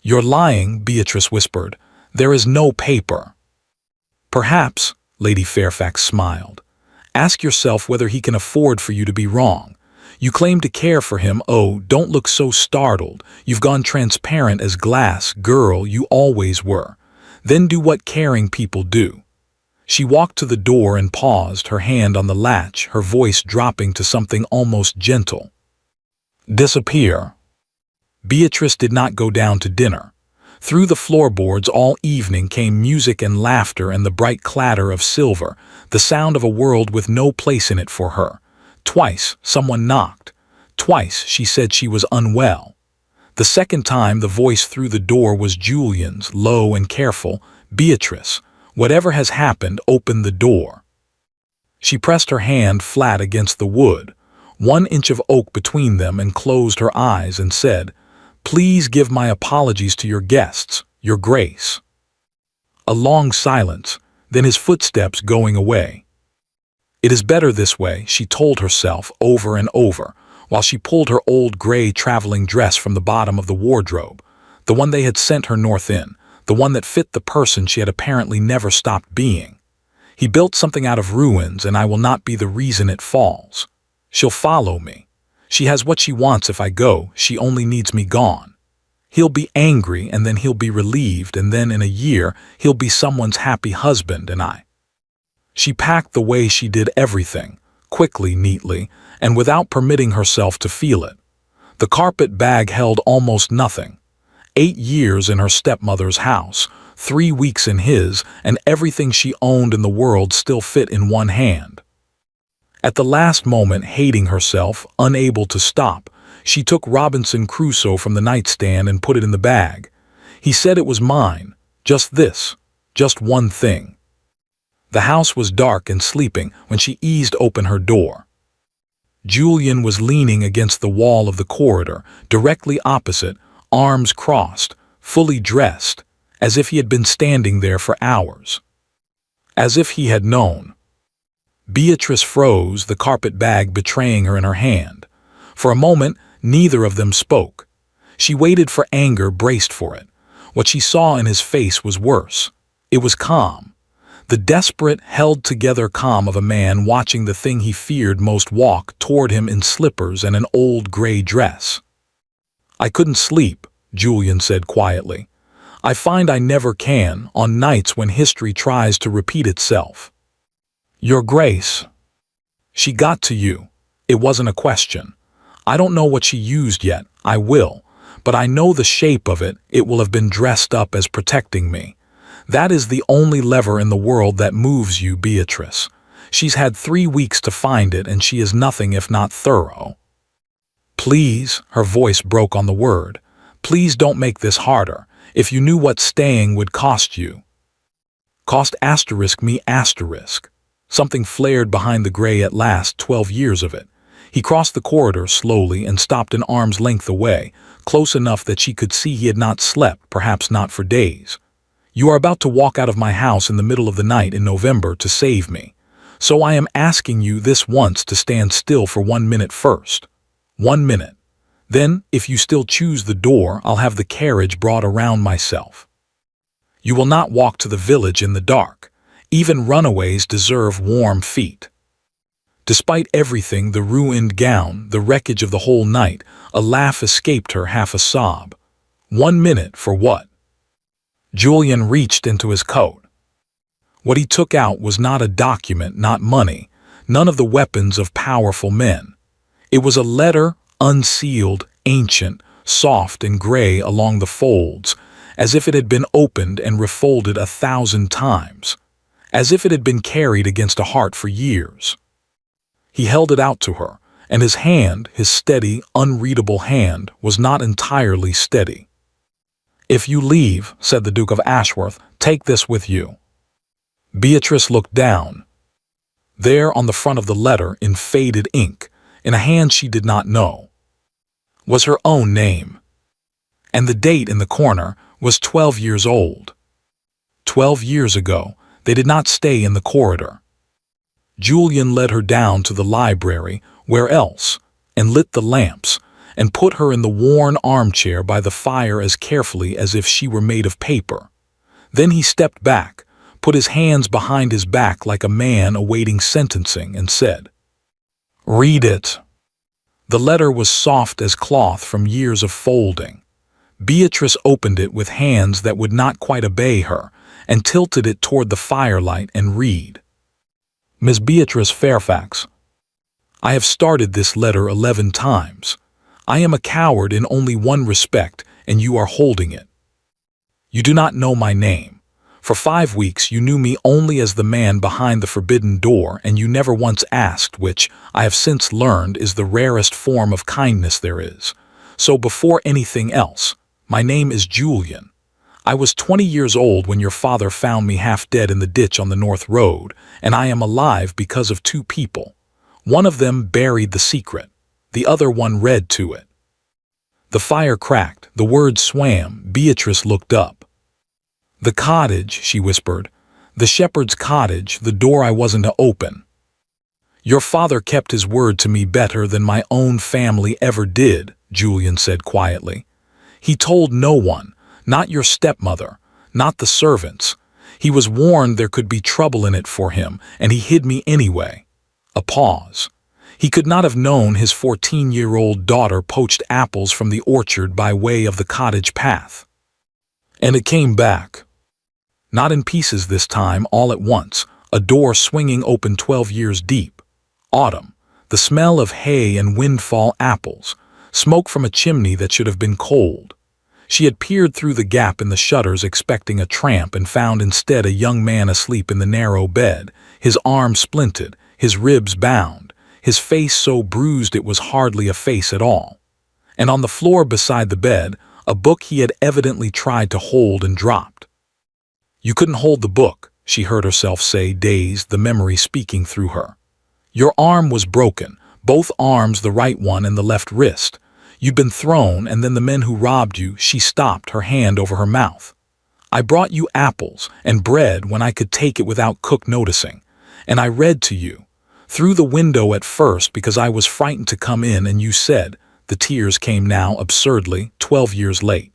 "You're lying," Beatrice whispered. "There is no paper." "Perhaps," Lady Fairfax smiled. "Ask yourself whether he can afford for you to be wrong. You claim to care for him. Oh, don't look so startled. You've gone transparent as glass, girl, you always were. Then do what caring people do." She walked to the door and paused, her hand on the latch, her voice dropping to something almost gentle. "Disappear." Beatrice did not go down to dinner. Through the floorboards all evening came music and laughter and the bright clatter of silver, the sound of a world with no place in it for her. Twice someone knocked. Twice she said she was unwell. The second time the voice through the door was Julian's, low and careful. "Beatrice, whatever has happened, open the door." She pressed her hand flat against the wood, 1 inch of oak between them, and closed her eyes and said, "Please give my apologies to your guests, Your Grace." A long silence, then his footsteps going away. It is better this way, she told herself over and over, while she pulled her old gray traveling dress from the bottom of the wardrobe, the one they had sent her north in, the one that fit the person she had apparently never stopped being. He built something out of ruins, and I will not be the reason it falls. She'll follow me. She has what she wants if I go, she only needs me gone. He'll be angry, and then he'll be relieved, and then in a year he'll be someone's happy husband, and I. She packed the way she did everything, quickly, neatly, and without permitting herself to feel it. The carpet bag held almost nothing. 8 years in her stepmother's house, 3 weeks in his, and everything she owned in the world still fit in one hand. At the last moment, hating herself, unable to stop, she took Robinson Crusoe from the nightstand and put it in the bag. He said it was mine, just this, just one thing. The house was dark and sleeping when she eased open her door. Julian was leaning against the wall of the corridor, directly opposite, arms crossed, fully dressed, as if he had been standing there for hours. As if he had known. Beatrice froze, the carpet bag betraying her in her hand. For a moment, neither of them spoke. She waited for anger, braced for it. What she saw in his face was worse. It was calm. The desperate, held-together calm of a man watching the thing he feared most walk toward him in slippers and an old gray dress. "I couldn't sleep," Julian said quietly. "I find I never can, on nights when history tries to repeat itself." "Your Grace." "She got to you. It wasn't a question. I don't know what she used yet, I will, but I know the shape of it. It will have been dressed up as protecting me. That is the only lever in the world that moves you, Beatrice. She's had 3 weeks to find it, and she is nothing if not thorough." "Please," her voice broke on the word, "please don't make this harder. If you knew what staying would cost you." "Cost asterisk me asterisk." Something flared behind the gray at last, 12 years of it. He crossed the corridor slowly and stopped an arm's length away, close enough that she could see he had not slept, perhaps not for days. "You are about to walk out of my house in the middle of the night in November to save me. So I am asking you this once to stand still for 1 minute first. 1 minute. Then, if you still choose the door, I'll have the carriage brought around myself. You will not walk to the village in the dark. Even runaways deserve warm feet." Despite everything, the ruined gown, the wreckage of the whole night, a laugh escaped her, half a sob. 1 minute for what? Julian reached into his coat. What he took out was not a document, not money, none of the weapons of powerful men. It was a letter, unsealed, ancient, soft and gray along the folds, as if it had been opened and refolded 1,000 times, as if it had been carried against a heart for years. He held it out to her, and his hand, his steady, unreadable hand, was not entirely steady. "If you leave," said the Duke of Ashworth, "take this with you." Beatrice looked down. There on the front of the letter, in faded ink, in a hand she did not know, was her own name. And the date in the corner was 12 years old. 12 years ago, they did not stay in the corridor. Julian led her down to the library, where else, and lit the lamps, and put her in the worn armchair by the fire as carefully as if she were made of paper. Then he stepped back, put his hands behind his back like a man awaiting sentencing, and said, "Read it." The letter was soft as cloth from years of folding. Beatrice opened it with hands that would not quite obey her, and tilted it toward the firelight and read. "Miss Beatrice Fairfax, I have started this letter 11 times. I am a coward in only one respect, and you are holding it. You do not know my name. For 5 weeks you knew me only as the man behind the forbidden door, and you never once asked, which, I have since learned, is the rarest form of kindness there is. So before anything else, my name is Julian. I was 20 years old when your father found me half dead in the ditch on the North Road, and I am alive because of two people. One of them buried the secret. The other one read to it. The fire cracked. The words swam. Beatrice looked up. "The cottage," she whispered. "The shepherd's cottage, the door I wasn't to open." "Your father kept his word to me better than my own family ever did," Julian said quietly. "He told no one, not your stepmother, not the servants. He was warned there could be trouble in it for him, and he hid me anyway." A pause. He could not have known his 14-year-old daughter poached apples from the orchard by way of the cottage path. "And it came back. Not in pieces this time, all at once, a door swinging open 12 years deep. Autumn, the smell of hay and windfall apples, smoke from a chimney that should have been cold. She had peered through the gap in the shutters expecting a tramp and found instead a young man asleep in the narrow bed, his arm splinted, his ribs bound, his face so bruised it was hardly a face at all. And on the floor beside the bed, a book he had evidently tried to hold and dropped. "You couldn't hold the book," she heard herself say, dazed, the memory speaking through her. "Your arm was broken, both arms, the right one and the left wrist. You'd been thrown, and then the men who robbed you," she stopped, her hand over her mouth. "I brought you apples and bread when I could take it without Cook noticing, and I read to you. Through the window at first because I was frightened to come in, and you said," the tears came now absurdly, 12 years late.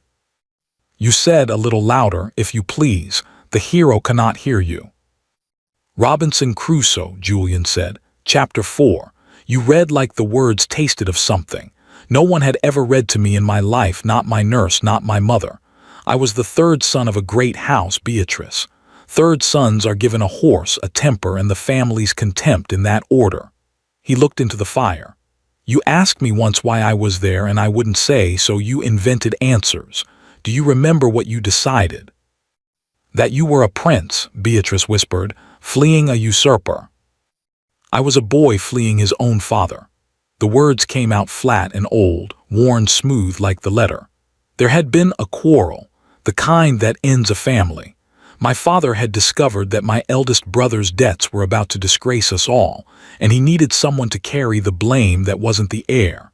"You said a little louder, if you please, the hero cannot hear you." "Robinson Crusoe," Julian said. "Chapter 4. You read like the words tasted of something. No one had ever read to me in my life, not my nurse, not my mother. I was the third son of a great house, Beatrice. Third sons are given a horse, a temper, and the family's contempt in that order." He looked into the fire. "You asked me once why I was there, and I wouldn't say, so you invented answers. Do you remember what you decided?" "That you were a prince," Beatrice whispered, "fleeing a usurper." "I was a boy fleeing his own father." The words came out flat and old, worn smooth like the letter. There had been a quarrel, the kind that ends a family. My father had discovered that my eldest brother's debts were about to disgrace us all, and he needed someone to carry the blame that wasn't the heir.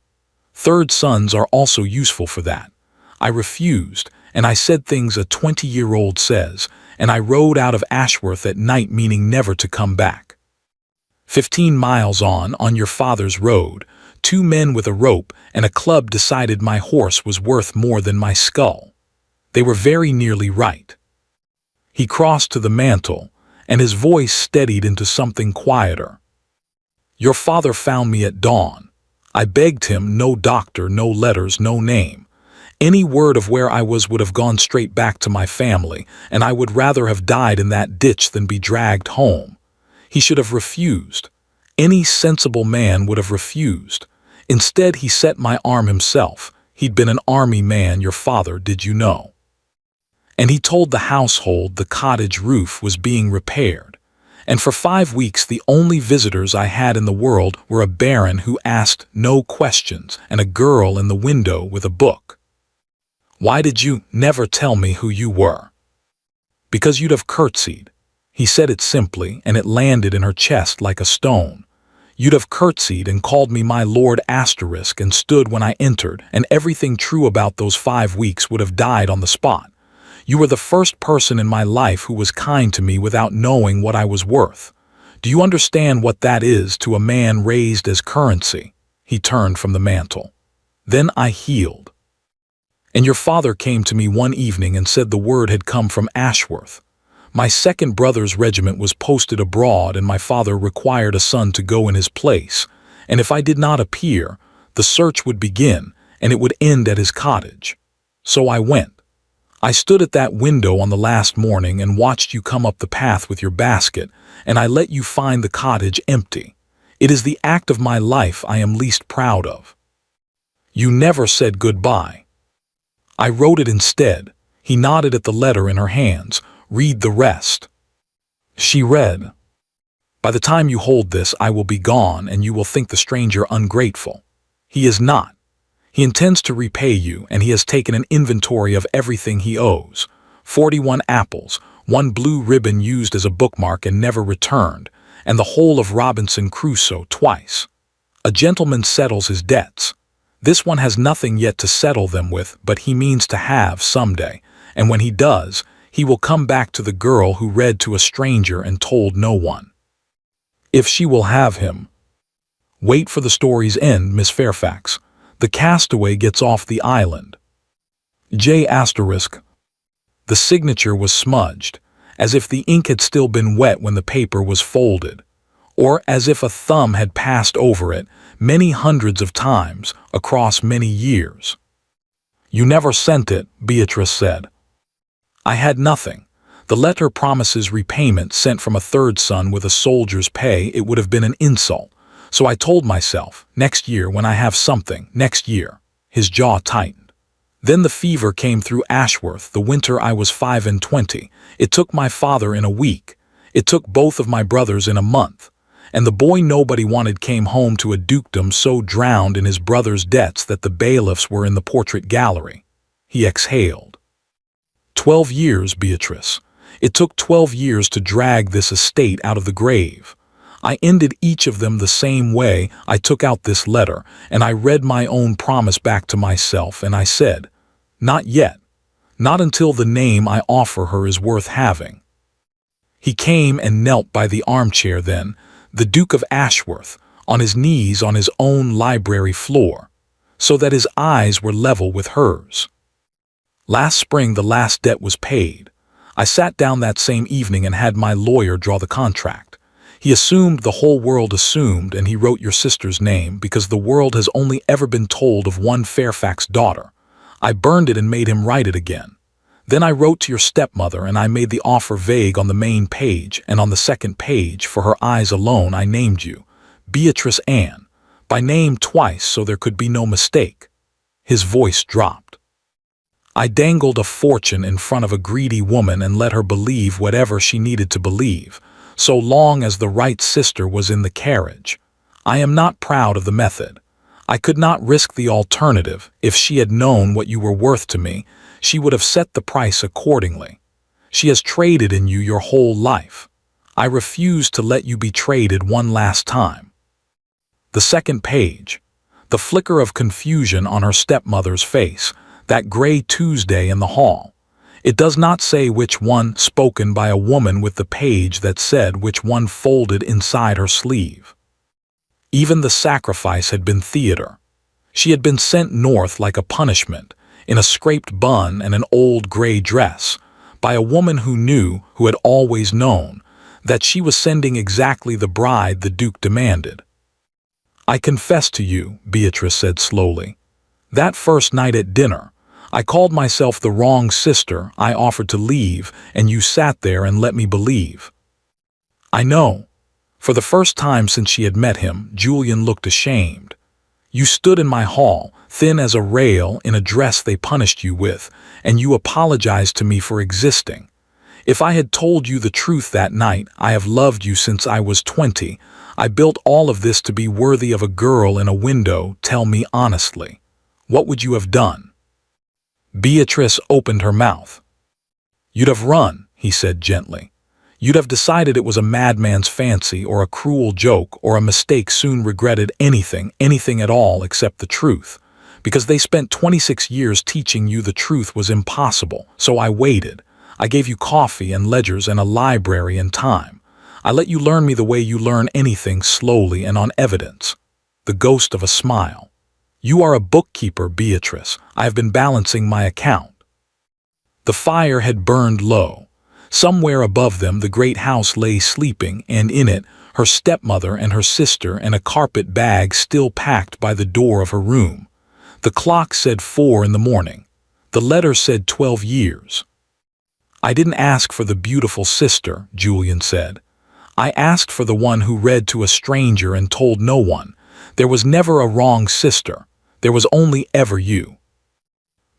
Third sons are also useful for that. I refused, and I said things a 20-year-old says, and I rode out of Ashworth at night, meaning never to come back. 15 miles on your father's road, two men with a rope and a club decided my horse was worth more than my skull. They were very nearly right. He crossed to the mantel, and his voice steadied into something quieter. "Your father found me at dawn. I begged him, no doctor, no letters, no name. Any word of where I was would have gone straight back to my family, and I would rather have died in that ditch than be dragged home. He should have refused. Any sensible man would have refused. Instead, he set my arm himself. He'd been an army man, your father, did you know? And he told the household the cottage roof was being repaired. And for 5 weeks the only visitors I had in the world were a baron who asked no questions and a girl in the window with a book. Why did you never tell me who you were? Because you'd have curtsied. He said it simply, and it landed in her chest like a stone. You'd have curtsied and called me my Lord Asterisk and stood when I entered, and everything true about those 5 weeks would have died on the spot. You were the first person in my life who was kind to me without knowing what I was worth. Do you understand what that is to a man raised as currency? He turned from the mantel. Then I healed. And your father came to me one evening and said the word had come from Ashworth. My second brother's regiment was posted abroad, and my father required a son to go in his place, and if I did not appear, the search would begin, and it would end at his cottage. So I went. I stood at that window on the last morning and watched you come up the path with your basket, and I let you find the cottage empty. It is the act of my life I am least proud of. You never said goodbye. I wrote it instead. He nodded at the letter in her hands. Read the rest. She read. By the time you hold this, I will be gone, and you will think the stranger ungrateful. He is not. He intends to repay you, and he has taken an inventory of everything he owes. 41 apples, one blue ribbon used as a bookmark and never returned, and the whole of Robinson Crusoe twice. A gentleman settles his debts. This one has nothing yet to settle them with, but he means to have someday, and when he does, he will come back to the girl who read to a stranger and told no one. If she will have him. Wait for the story's end, Miss Fairfax. The castaway gets off the island. J**. The signature was smudged, as if the ink had still been wet when the paper was folded, or as if a thumb had passed over it many hundreds of times across many years. You never sent it, Beatrice said. I had nothing. The letter promises repayment sent from a third son with a soldier's pay. It would have been an insult. So I told myself, next year when I have something, next year. His jaw tightened. Then the fever came through Ashworth the winter I was 25. It took my father in a week. It took both of my brothers in a month. And the boy nobody wanted came home to a dukedom so drowned in his brother's debts that the bailiffs were in the portrait gallery. He exhaled. 12 years, Beatrice. It took 12 years to drag this estate out of the grave. I ended each of them the same way. I took out this letter, and I read my own promise back to myself, and I said, not yet. Not until the name I offer her is worth having. He came and knelt by the armchair then, the Duke of Ashworth, on his knees on his own library floor, so that his eyes were level with hers. Last spring the last debt was paid. I sat down that same evening and had my lawyer draw the contract. He assumed the whole world assumed, and he wrote your sister's name because the world has only ever been told of one Fairfax daughter. I burned it and made him write it again. Then I wrote to your stepmother, and I made the offer vague on the main page, and on the second page, for her eyes alone, I named you, Beatrice Anne, by name twice so there could be no mistake. His voice dropped. I dangled a fortune in front of a greedy woman and let her believe whatever she needed to believe, so long as the right sister was in the carriage. I am not proud of the method. I could not risk the alternative. If she had known what you were worth to me, she would have set the price accordingly. She has traded in you your whole life. I refuse to let you be traded one last time. The second page. The flicker of confusion on her stepmother's face, that gray Tuesday in the hall. It does not say which one, spoken by a woman with the page that said which one folded inside her sleeve. Even the sacrifice had been theater. She had been sent north like a punishment, in a scraped bun and an old gray dress, by a woman who knew, who had always known, that she was sending exactly the bride the Duke demanded. I confess to you, Beatrice said slowly, that first night at dinner, I called myself the wrong sister. I offered to leave, and you sat there and let me believe. I know. For the first time since she had met him, Julian looked ashamed. You stood in my hall, thin as a rail, in a dress they punished you with, and you apologized to me for existing. If I had told you the truth that night, I have loved you since I was 20. I built all of this to be worthy of a girl in a window. Tell me honestly, what would you have done? Beatrice opened her mouth. You'd have run, he said gently. You'd have decided it was a madman's fancy or a cruel joke or a mistake, soon regretted anything at all except the truth, because they spent 26 years teaching you the truth was impossible. So I waited. I gave you coffee and ledgers and a library and time. I let you learn me the way you learn anything, slowly and on evidence. The ghost of a smile. You are a bookkeeper, Beatrice. I have been balancing my account. The fire had burned low. Somewhere above them the great house lay sleeping, and in it her stepmother and her sister, and a carpet bag still packed by the door of her room. The clock said 4 in the morning. The letter said 12 years. I didn't ask for the beautiful sister, Julian said. I asked for the one who read to a stranger and told no one. There was never a wrong sister. There was only ever you.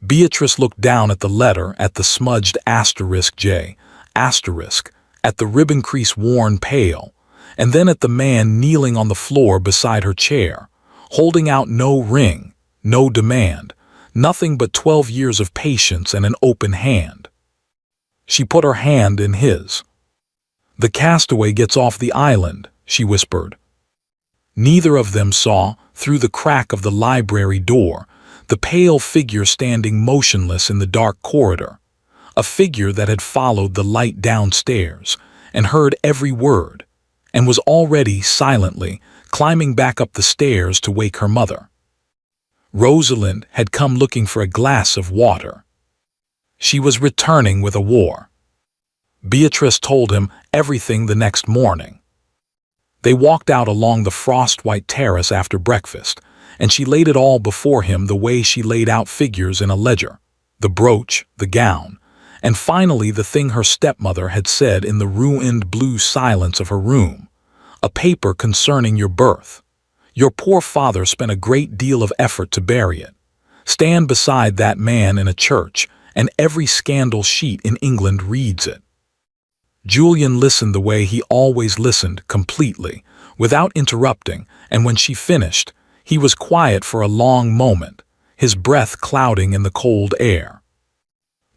Beatrice looked down at the letter, at the smudged *J*, at the ribbon crease worn pale, and then at the man kneeling on the floor beside her chair, holding out no ring, no demand, nothing but 12 years of patience and an open hand. She put her hand in his. "The castaway gets off the island," she whispered. Neither of them saw, through the crack of the library door, the pale figure standing motionless in the dark corridor, a figure that had followed the light downstairs and heard every word, and was already silently climbing back up the stairs to wake her mother. Rosalind had come looking for a glass of water. She was returning with a war. Beatrice told him everything the next morning. They walked out along the frost-white terrace after breakfast, and she laid it all before him the way she laid out figures in a ledger, the brooch, the gown, and finally the thing her stepmother had said in the ruined blue silence of her room, a paper concerning your birth. Your poor father spent a great deal of effort to bury it. Stand beside that man in a church, and every scandal sheet in England reads it. Julian listened the way he always listened, completely, without interrupting, and when she finished, he was quiet for a long moment, his breath clouding in the cold air.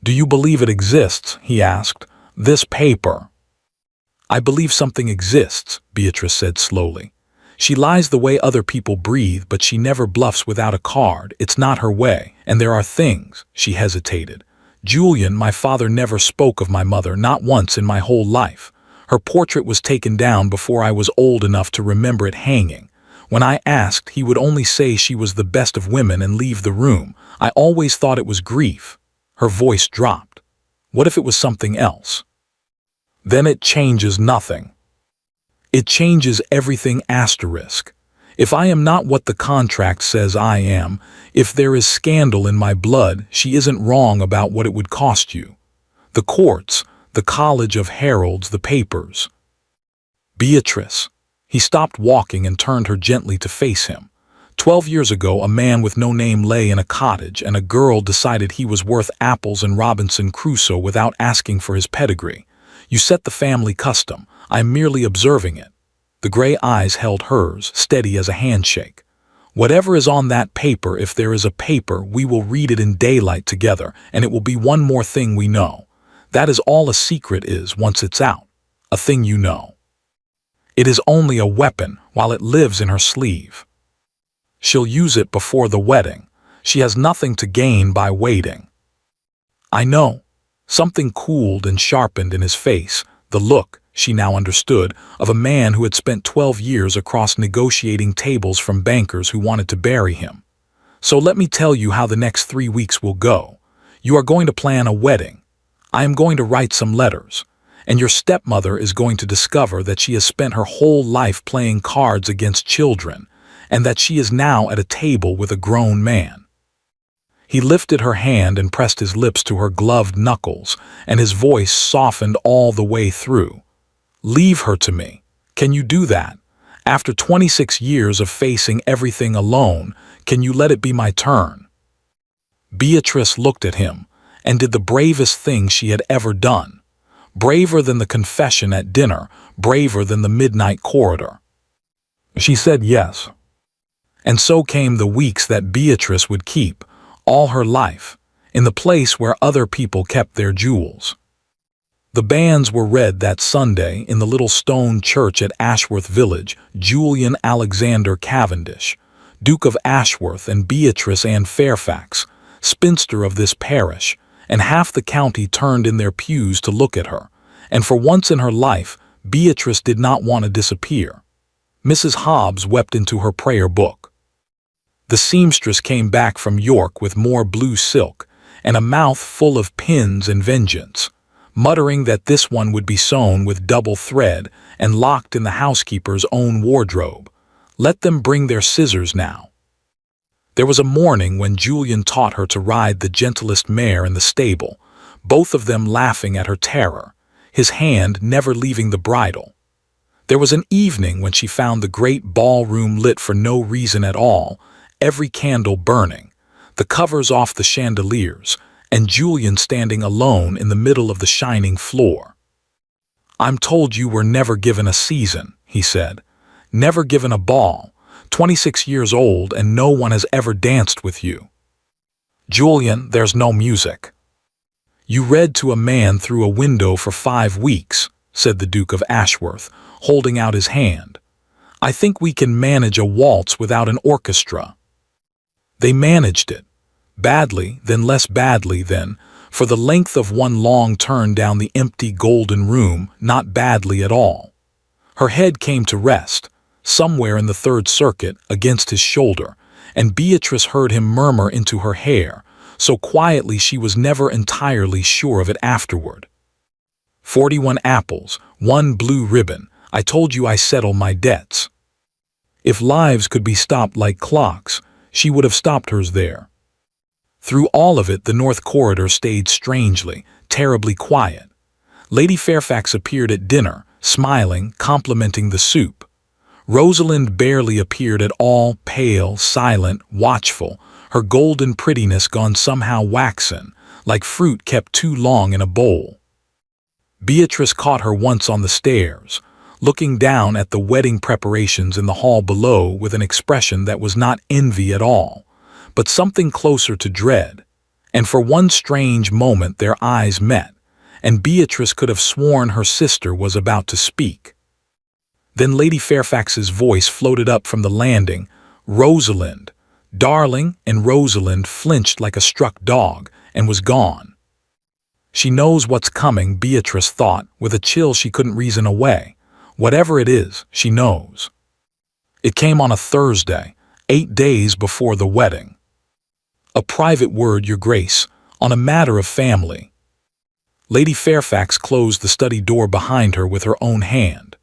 "Do you believe it exists?" he asked. "This paper?" "I believe something exists," Beatrice said slowly. "She lies the way other people breathe, but she never bluffs without a card. It's not her way, and there are things," she hesitated. "Julian, my father never spoke of my mother, not once in my whole life. Her portrait was taken down before I was old enough to remember it hanging. When I asked, he would only say she was the best of women and leave the room. I always thought it was grief." Her voice dropped. "What if it was something else?" "Then it changes nothing. It changes everything asterisk. If I am not what the contract says I am, if there is scandal in my blood, she isn't wrong about what it would cost you. The courts, the College of Heralds, the papers." "Beatrice." He stopped walking and turned her gently to face him. 12 years ago, a man with no name lay in a cottage, and a girl decided he was worth apples and Robinson Crusoe without asking for his pedigree. You set the family custom. I'm merely observing it. The gray eyes held hers, steady as a handshake. "Whatever is on that paper, if there is a paper, we will read it in daylight together, and it will be one more thing we know. That is all a secret is once it's out, a thing you know. It is only a weapon while it lives in her sleeve. She'll use it before the wedding. She has nothing to gain by waiting." "I know." Something cooled and sharpened in his face, the look, she now understood, of a man who had spent 12 years across negotiating tables from bankers who wanted to bury him. "So let me tell you how the next 3 weeks will go. You are going to plan a wedding. I am going to write some letters. And your stepmother is going to discover that she has spent her whole life playing cards against children, and that she is now at a table with a grown man." He lifted her hand and pressed his lips to her gloved knuckles, and his voice softened all the way through. "Leave her to me. Can you do that? After 26 years of facing everything alone, can you let it be my turn?" Beatrice looked at him, and did the bravest thing she had ever done. Braver than the confession at dinner, braver than the midnight corridor. She said yes. And so came the weeks that Beatrice would keep, all her life, in the place where other people kept their jewels. The banns were read that Sunday in the little stone church at Ashworth Village. Julian Alexander Cavendish, Duke of Ashworth, and Beatrice Anne Fairfax, spinster of this parish, and half the county turned in their pews to look at her, and for once in her life, Beatrice did not want to disappear. Mrs. Hobbs wept into her prayer book. The seamstress came back from York with more blue silk, and a mouth full of pins and vengeance, muttering that this one would be sewn with double thread and locked in the housekeeper's own wardrobe. Let them bring their scissors now. There was a morning when Julian taught her to ride the gentlest mare in the stable, both of them laughing at her terror, his hand never leaving the bridle. There was an evening when she found the great ballroom lit for no reason at all, every candle burning, the covers off the chandeliers, and Julian standing alone in the middle of the shining floor. "I'm told you were never given a season," he said. "Never given a ball. 26 years old, and no one has ever danced with you. Julian, there's no music. You read to a man through a window for 5 weeks, said the Duke of Ashworth, holding out his hand. I think we can manage a waltz without an orchestra. They managed it. Badly, then less badly, then, for the length of one long turn down the empty golden room, not badly at all. Her head came to rest, somewhere in the Third Circuit, against his shoulder, and Beatrice heard him murmur into her hair, so quietly she was never entirely sure of it afterward. 41 apples, 1 blue ribbon, I told you I settle my debts. If lives could be stopped like clocks, she would have stopped hers there. Through all of it, the North Corridor stayed strangely, terribly quiet. Lady Fairfax appeared at dinner, smiling, complimenting the soup. Rosalind barely appeared at all, pale, silent, watchful, her golden prettiness gone somehow waxen, like fruit kept too long in a bowl. Beatrice caught her once on the stairs, looking down at the wedding preparations in the hall below with an expression that was not envy at all, but something closer to dread, and for one strange moment their eyes met, and Beatrice could have sworn her sister was about to speak. Then Lady Fairfax's voice floated up from the landing, "Rosalind, darling," and Rosalind flinched like a struck dog and was gone. She knows what's coming, Beatrice thought, with a chill she couldn't reason away. Whatever it is, she knows. It came on a Thursday, 8 days before the wedding. A private word, Your Grace, on a matter of family. Lady Fairfax closed the study door behind her with her own hand.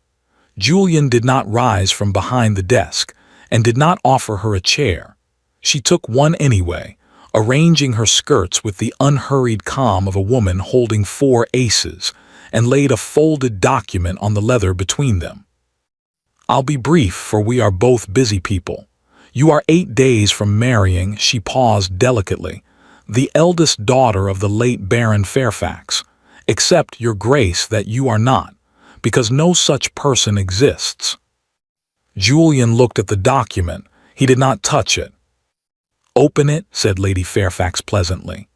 Julian did not rise from behind the desk, and did not offer her a chair. She took one anyway, arranging her skirts with the unhurried calm of a woman holding 4 aces, and laid a folded document on the leather between them. I'll be brief, for we are both busy people. You are 8 days from marrying, she paused delicately, the eldest daughter of the late Baron Fairfax, except, Your Grace, that you are not, because no such person exists. Julian looked at the document. He did not touch it. Open it, said Lady Fairfax pleasantly.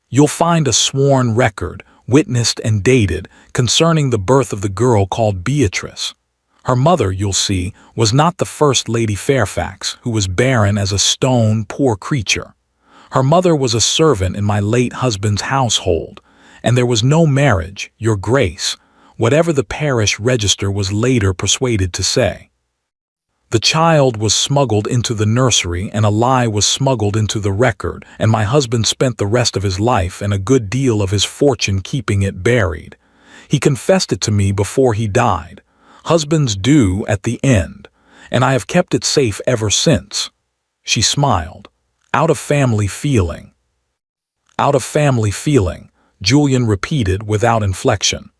You'll find a sworn record, witnessed and dated, concerning the birth of the girl called Beatrice. Her mother, you'll see, was not the first Lady Fairfax, who was barren as a stone, poor creature. Her mother was a servant in my late husband's household, and there was no marriage, Your Grace, whatever the parish register was later persuaded to say. The child was smuggled into the nursery, and a lie was smuggled into the record, and my husband spent the rest of his life and a good deal of his fortune keeping it buried. He confessed it to me before he died. Husbands do at the end, and I have kept it safe ever since. She smiled. Out of family feeling. Out of family feeling, Julian repeated without inflection.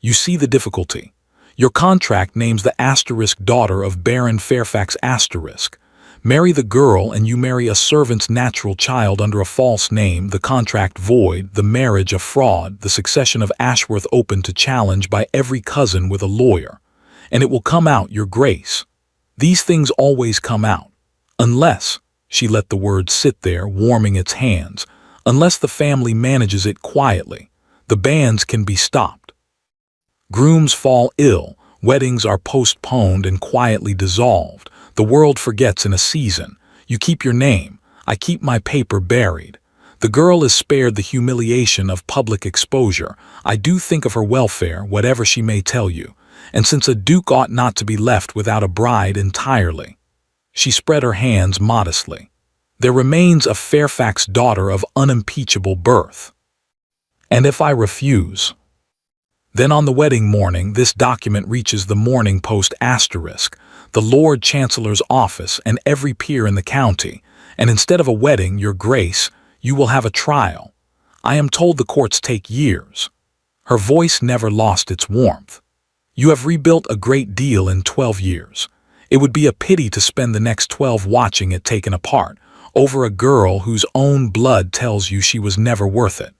You see the difficulty. Your contract names the asterisk daughter of Baron Fairfax asterisk. Marry the girl and you marry a servant's natural child under a false name, the contract void, the marriage a fraud, the succession of Ashworth open to challenge by every cousin with a lawyer. And it will come out, Your Grace. These things always come out. Unless, she let the word sit there, warming its hands, unless the family manages it quietly, the banns can be stopped. Grooms fall ill, weddings are postponed and quietly dissolved. The world forgets in a season. You keep your name, I keep my paper buried. The girl is spared the humiliation of public exposure. I do think of her welfare, whatever she may tell you, and since a duke ought not to be left without a bride entirely. She spread her hands modestly. There remains a Fairfax daughter of unimpeachable birth. And if I refuse? Then on the wedding morning, this document reaches the Morning Post asterisk, the Lord Chancellor's office, and every peer in the county, and instead of a wedding, Your Grace, you will have a trial. I am told the courts take years. Her voice never lost its warmth. You have rebuilt a great deal in 12 years. It would be a pity to spend the next 12 watching it taken apart, over a girl whose own blood tells you she was never worth it.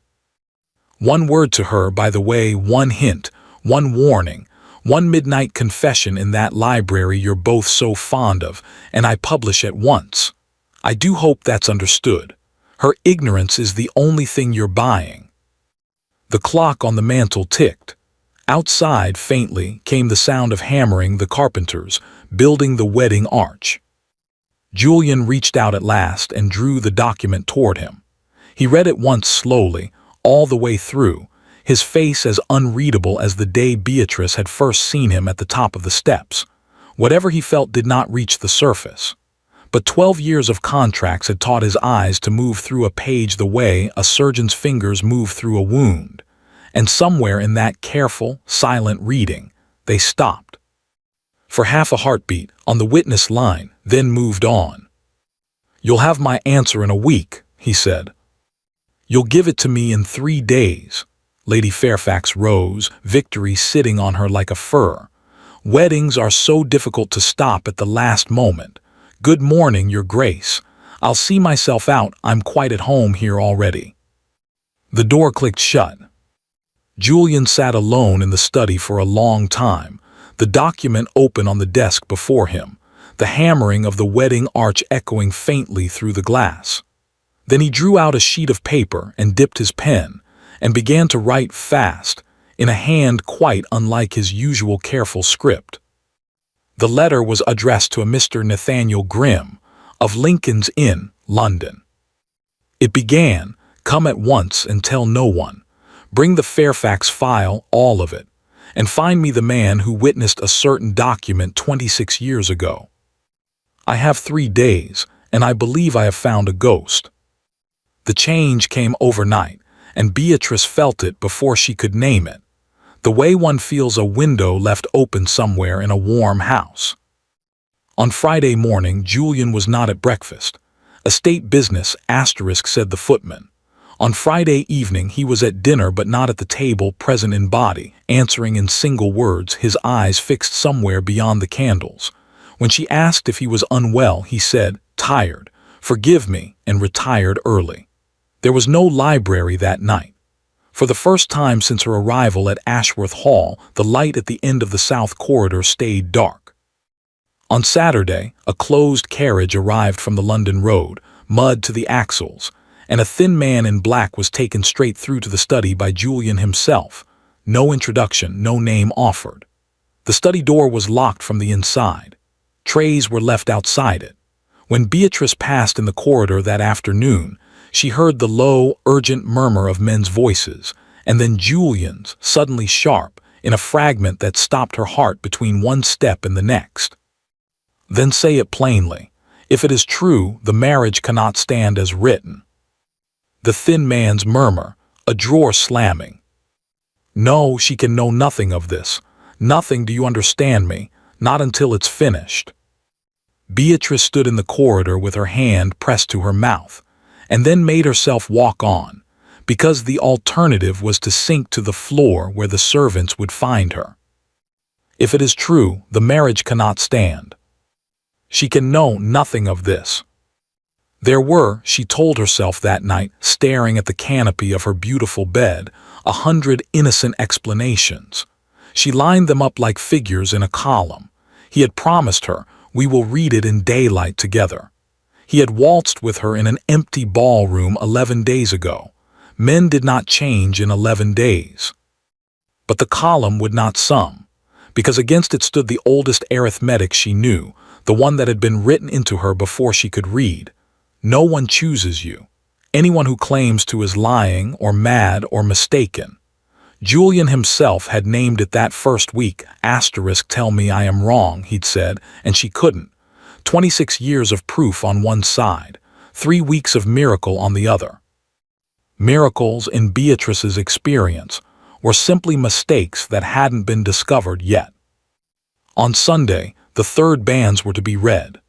One word to her, by the way, one hint, one warning, one midnight confession in that library you're both so fond of, and I publish at once. I do hope that's understood. Her ignorance is the only thing you're buying. The clock on the mantel ticked. Outside, faintly, came the sound of hammering the carpenters, building the wedding arch. Julian reached out at last and drew the document toward him. He read it once slowly, all the way through, his face as unreadable as the day Beatrice had first seen him at the top of the steps. Whatever he felt did not reach the surface. But 12 years of contracts had taught his eyes to move through a page the way a surgeon's fingers move through a wound. And somewhere in that careful, silent reading, they stopped. For half a heartbeat, on the witness line, then moved on. "You'll have my answer in a week," he said. "You'll give it to me in 3 days." Lady Fairfax rose, victory sitting on her like a fur. "Weddings are so difficult to stop at the last moment. Good morning, Your Grace. I'll see myself out. I'm quite at home here already." The door clicked shut. Julian sat alone in the study for a long time, the document open on the desk before him, the hammering of the wedding arch echoing faintly through the glass. Then he drew out a sheet of paper and dipped his pen, and began to write fast, in a hand quite unlike his usual careful script. The letter was addressed to a Mr. Nathaniel Grimm, of Lincoln's Inn, London. It began, "Come at once and tell no one. Bring the Fairfax file, all of it, and find me the man who witnessed a certain document 26 years ago. I have 3 days, and I believe I have found a ghost." The change came overnight, and Beatrice felt it before she could name it, the way one feels a window left open somewhere in a warm house. On Friday morning, Julian was not at breakfast. "Estate business," said the footman. On Friday evening he was at dinner but not at the table, present in body, answering in single words, his eyes fixed somewhere beyond the candles. When she asked if he was unwell, he said, "Tired, forgive me," and retired early. There was no library that night. For the first time since her arrival at Ashworth Hall, the light at the end of the south corridor stayed dark. On Saturday, a closed carriage arrived from the London road, mud to the axles, and a thin man in black was taken straight through to the study by Julian himself. No introduction, no name offered. The study door was locked from the inside. Trays were left outside it. When Beatrice passed in the corridor that afternoon, she heard the low, urgent murmur of men's voices, and then Julian's, suddenly sharp, in a fragment that stopped her heart between one step and the next. "Then say it plainly. If it is true, the marriage cannot stand as written." The thin man's murmur, a drawer slamming. "No, she can know nothing of this. Nothing, do you understand me? Not until it's finished." Beatrice stood in the corridor with her hand pressed to her mouth, and then made herself walk on, because the alternative was to sink to the floor where the servants would find her. "If it is true, the marriage cannot stand. She can know nothing of this." There were, she told herself that night, staring at the canopy of her beautiful bed, 100 innocent explanations. She lined them up like figures in a column. He had promised her, "We will read it in daylight together." He had waltzed with her in an empty ballroom 11 days ago. Men did not change in 11 days. But the column would not sum, because against it stood the oldest arithmetic she knew, the one that had been written into her before she could read. No one chooses you. Anyone who claims to is lying or mad or mistaken. Julian himself had named it that first week. "Tell me I am wrong," he'd said, and she couldn't. 26 years of proof on one side, 3 weeks of miracle on the other. Miracles, in Beatrice's experience, were simply mistakes that hadn't been discovered yet. On Sunday, the 3rd banns were to be read.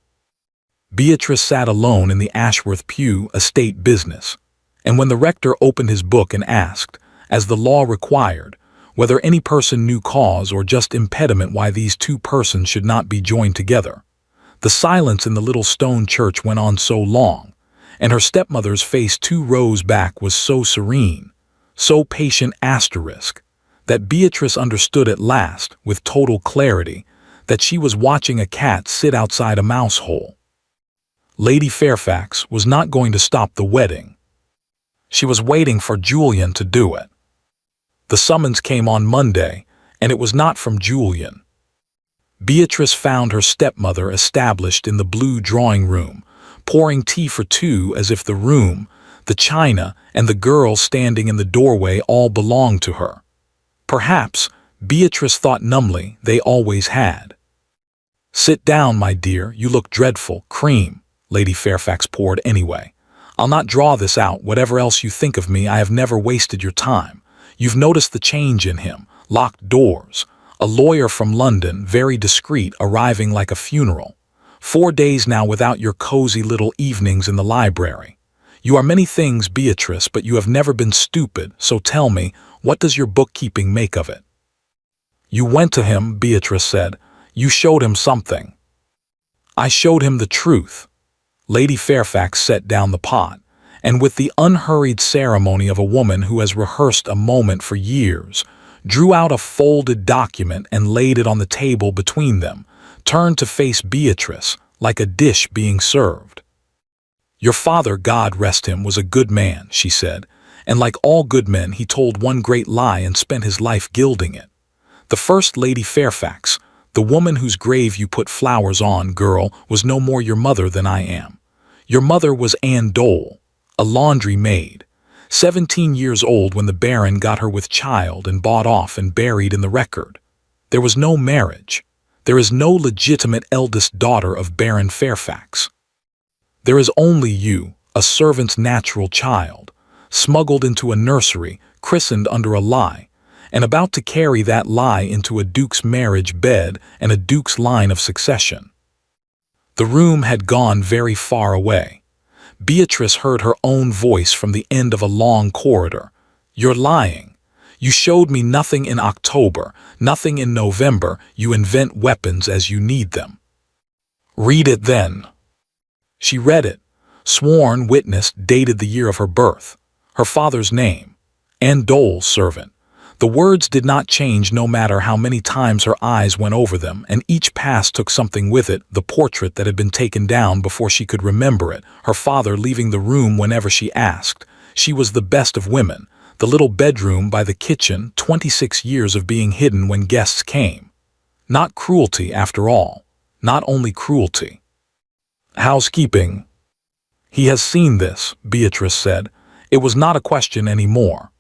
Beatrice sat alone in the Ashworth pew, estate business, and when the rector opened his book and asked, as the law required, whether any person knew cause or just impediment why these 2 persons should not be joined together, the silence in the little stone church went on so long, and her stepmother's face 2 rows back was so serene, so patient that Beatrice understood at last, with total clarity, that she was watching a cat sit outside a mouse hole. Lady Fairfax was not going to stop the wedding. She was waiting for Julian to do it. The summons came on Monday, and it was not from Julian. Beatrice found her stepmother established in the blue drawing room, pouring tea for two as if the room, the china, and the girl standing in the doorway all belonged to her. Perhaps, Beatrice thought numbly, they always had. "Sit down, my dear, you look dreadful. Cream," Lady Fairfax poured anyway. "I'll not draw this out. Whatever else you think of me, I have never wasted your time. You've noticed the change in him. Locked doors. A lawyer from London, very discreet, arriving like a funeral. 4 days now without your cozy little evenings in the library. You are many things, Beatrice, but you have never been stupid, so tell me, what does your bookkeeping make of it?" "You went to him," Beatrice said. "You showed him something." "I showed him the truth." Lady Fairfax set down the pot, and with the unhurried ceremony of a woman who has rehearsed a moment for years, drew out a folded document and laid it on the table between them, turned to face Beatrice like a dish being served. "Your father, God rest him, was a good man," she said, "and like all good men he told one great lie and spent his life gilding it. The first Lady Fairfax, the woman whose grave you put flowers on, girl, was no more your mother than I am. Your mother was Anne Dole, a laundry maid, 17 years old when the Baron got her with child and bought off and buried in the record. There was no marriage. There is no legitimate eldest daughter of Baron Fairfax. There is only you, a servant's natural child, smuggled into a nursery, christened under a lie, and about to carry that lie into a duke's marriage bed and a duke's line of succession." The room had gone very far away. Beatrice heard her own voice from the end of a long corridor. "You're lying. You showed me nothing in October, nothing in November. You invent weapons as you need them." "Read it then." She read it. Sworn witness dated the year of her birth. Her father's name. Anne Dole's servant. The words did not change no matter how many times her eyes went over them, and each pass took something with it, the portrait that had been taken down before she could remember it, her father leaving the room whenever she asked. She was the best of women, the little bedroom by the kitchen, 26 years of being hidden when guests came. Not cruelty, after all. Not only cruelty. "Housekeeping." "He has seen this," Beatrice said. It was not a question any more.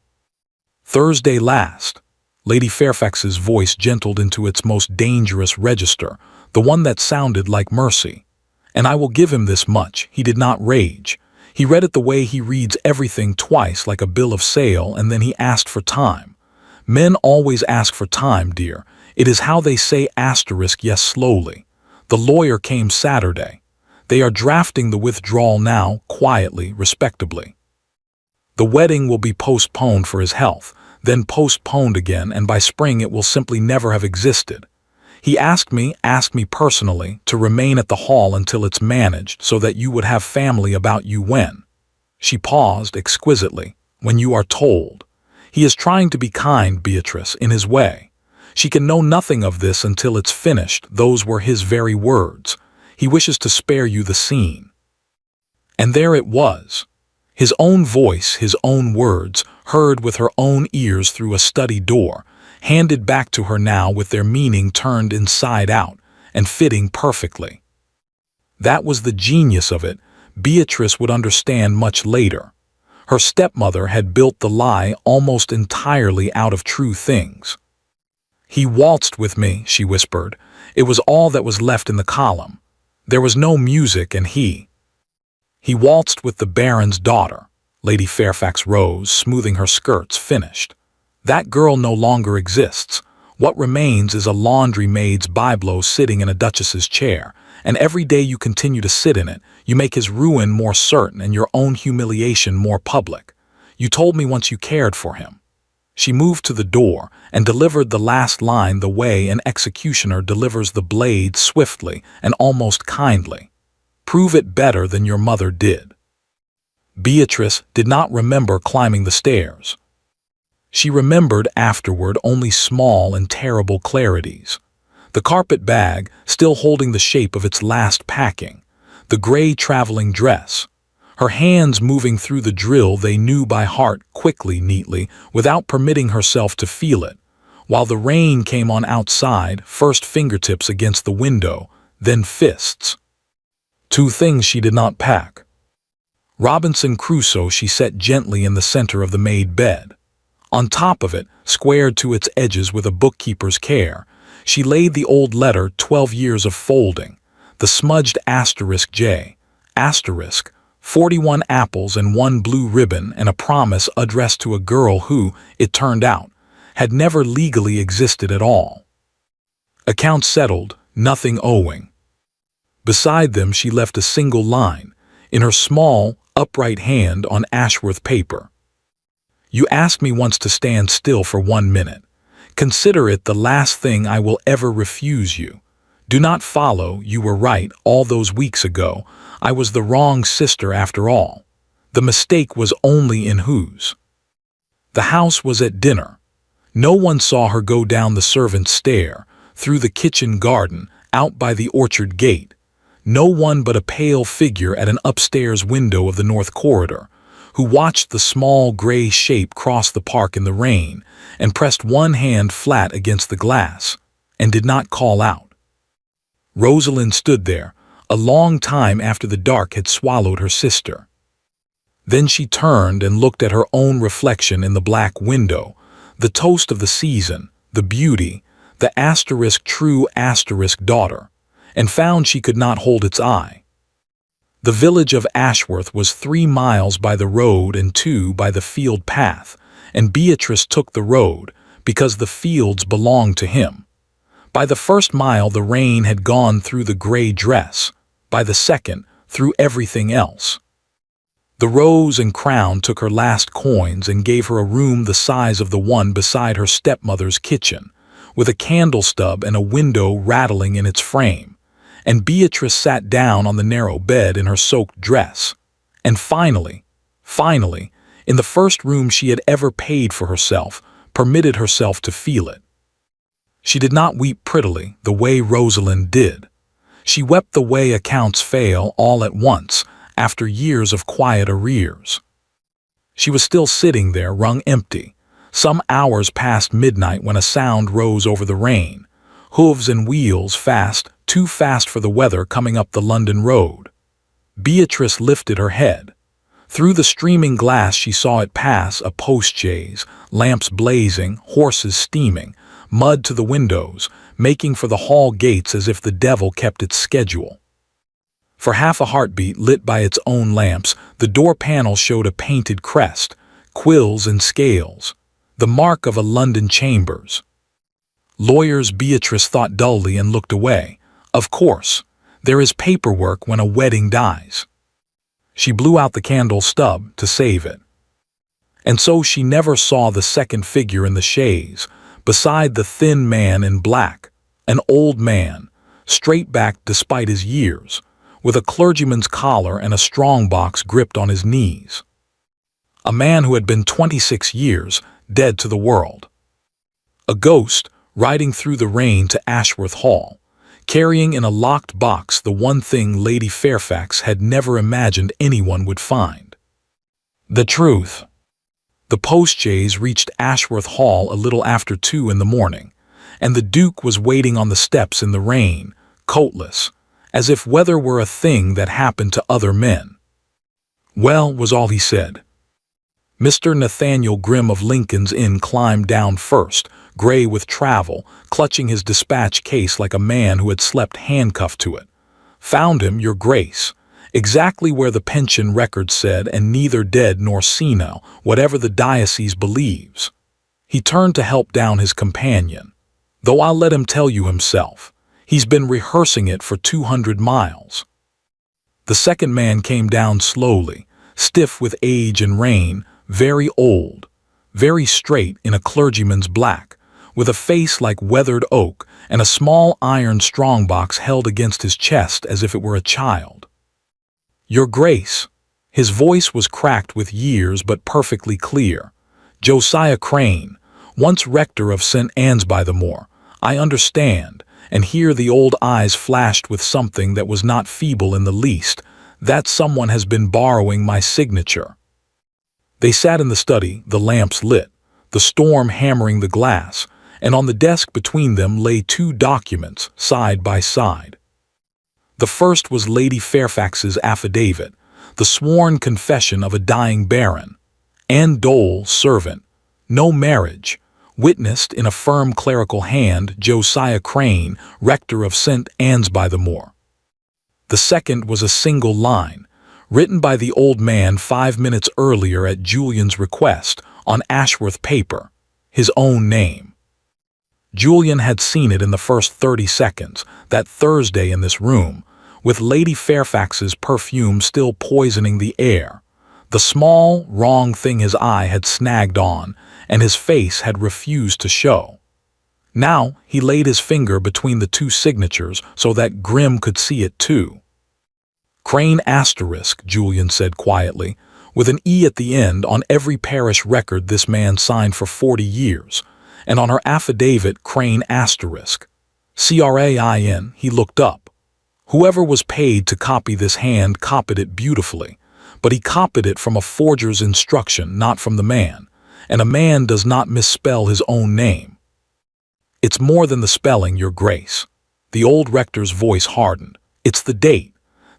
"Thursday last." Lady Fairfax's voice gentled into its most dangerous register, the one that sounded like mercy. "And I will give him this much, he did not rage. He read it the way he reads everything twice like a bill of sale, and then he asked for time. Men always ask for time, dear. It is how they say asterisk yes slowly. The lawyer came Saturday. They are drafting the withdrawal now, quietly, respectably. The wedding will be postponed for his health, then postponed again, and by spring it will simply never have existed. He asked me personally, to remain at the hall until it's managed so that you would have family about you when." She paused exquisitely. "When you are told. He is trying to be kind, Beatrice, in his way. She can know nothing of this until it's finished. Those were his very words. He wishes to spare you the scene." And there it was. His own voice, his own words, heard with her own ears through a study door, handed back to her now with their meaning turned inside out, and fitting perfectly. That was the genius of it. Beatrice would understand much later. Her stepmother had built the lie almost entirely out of true things. "He waltzed with me," she whispered. It was all that was left in the column. There was no music, and he waltzed with the Baron's daughter. Lady Fairfax rose, smoothing her skirts, finished. "That girl no longer exists. What remains is a laundry maid's bibelot sitting in a duchess's chair, and every day you continue to sit in it, you make his ruin more certain and your own humiliation more public. You told me once you cared for him." She moved to the door and delivered the last line the way an executioner delivers the blade, swiftly and almost kindly. "Prove it better than your mother did." Beatrice did not remember climbing the stairs. She remembered afterward only small and terrible clarities. The carpet bag, still holding the shape of its last packing. The gray traveling dress. her hands moving through the drill they knew by heart quickly, neatly, without permitting herself to feel it, while the rain came on outside, first fingertips against the window, then fists. Two things she did not pack. Robinson Crusoe she set gently in the center of the made bed. On top of it, squared to its edges with a bookkeeper's care, she laid the old letter 12 years of folding, the smudged asterisk J, asterisk, 41 apples and 1 blue ribbon, and a promise addressed to a girl who, it turned out, had never legally existed at all. Accounts settled, nothing owing. Beside them she left a single line, in her small, upright hand on Ashworth paper. You asked me once to stand still for 1 minute. Consider it the last thing I will ever refuse you. Do not follow, you were right, all those weeks ago. I was the wrong sister after all. The mistake was only in whose. The house was at dinner. No one saw her go down the servants' stair, through the kitchen garden, out by the orchard gate. No one but a pale figure at an upstairs window of the north corridor, who watched the small gray shape cross the park in the rain and pressed one hand flat against the glass, and did not call out. Rosalind stood there, a long time after the dark had swallowed her sister. Then she turned and looked at her own reflection in the black window, the toast of the season, the beauty, the asterisk true asterisk daughter, and found she could not hold its eye. The village of Ashworth was 3 miles by the road and 2 by the field path, and Beatrice took the road because the fields belonged to him. By the first mile the rain had gone through the gray dress, by the second through everything else. The Rose and Crown took her last coins and gave her a room the size of the one beside her stepmother's kitchen, with a candle stub and a window rattling in its frame, and Beatrice sat down on the narrow bed in her soaked dress, and finally, in the first room she had ever paid for herself, permitted herself to feel it. She did not weep prettily, the way Rosalind did. She wept the way accounts fail all at once, after years of quiet arrears. She was still sitting there, wrung empty, some hours past midnight when a sound rose over the rain, hooves and wheels fast, too fast for the weather coming up the London road. Beatrice lifted her head. Through the streaming glass she saw it pass, a post-chaise, lamps blazing, horses steaming, mud to the windows, making for the hall gates as if the devil kept its schedule. For half a heartbeat, lit by its own lamps, the door panel showed a painted crest, quills and scales, the mark of a London chambers. Lawyers, Beatrice thought dully and looked away. Of course, there is paperwork when a wedding dies. She blew out the candle stub to save it. And so she never saw the second figure in the chaise, beside the thin man in black, an old man, straight-backed despite his years, with a clergyman's collar and a strong-box gripped on his knees. A man who had been 26 years, dead to the world. A ghost, riding through the rain to Ashworth Hall, carrying in a locked box the one thing Lady Fairfax had never imagined anyone would find. The truth. The post-chaise reached Ashworth Hall a little after 2 in the morning, and the Duke was waiting on the steps in the rain, coatless, as if weather were a thing that happened to other men. Well, was all he said. Mr. Nathaniel Grimm of Lincoln's Inn climbed down first, gray with travel, clutching his dispatch case like a man who had slept handcuffed to it. Found him, Your Grace, exactly where the pension record said, and neither dead nor senile, whatever the diocese believes. He turned to help down his companion. Though I'll let him tell you himself. He's been rehearsing it for 200 miles. The second man came down slowly, stiff with age and rain, very old, very straight in a clergyman's black, with a face like weathered oak and a small iron strongbox held against his chest as if it were a child. Your Grace. His voice was cracked with years but perfectly clear. Josiah Crane, once rector of St. Anne's-by-the-Moor. I understand, and here the old eyes flashed with something that was not feeble in the least, That someone has been borrowing my signature." They sat in the study, the lamps lit, the storm hammering the glass, and on the desk between them lay two documents, side by side. The first was Lady Fairfax's affidavit, the sworn confession of a dying baron. Anne Dole, servant. No marriage. Witnessed in a firm clerical hand, Josiah Crane, rector of St. Anne's-by-the-Moor. The second was a single line, written by the old man 5 minutes earlier at Julian's request, on Ashworth paper, his own name. Julian had seen it in the first 30 seconds, that Thursday in this room, with Lady Fairfax's perfume still poisoning the air. The small, wrong thing his eye had snagged on, and his face had refused to show. Now he laid his finger between the two signatures so that Grim could see it too. "Crane asterisk," Julian said quietly, "with an E at the end on every parish record this man signed for 40 years, and on her affidavit Crane asterisk. Crain." He looked up. Whoever was paid to copy this hand copied it beautifully, but he copied it from a forger's instruction, not from the man, and a man does not misspell his own name. "It's more than the spelling, Your Grace." The old rector's voice hardened. "It's the date.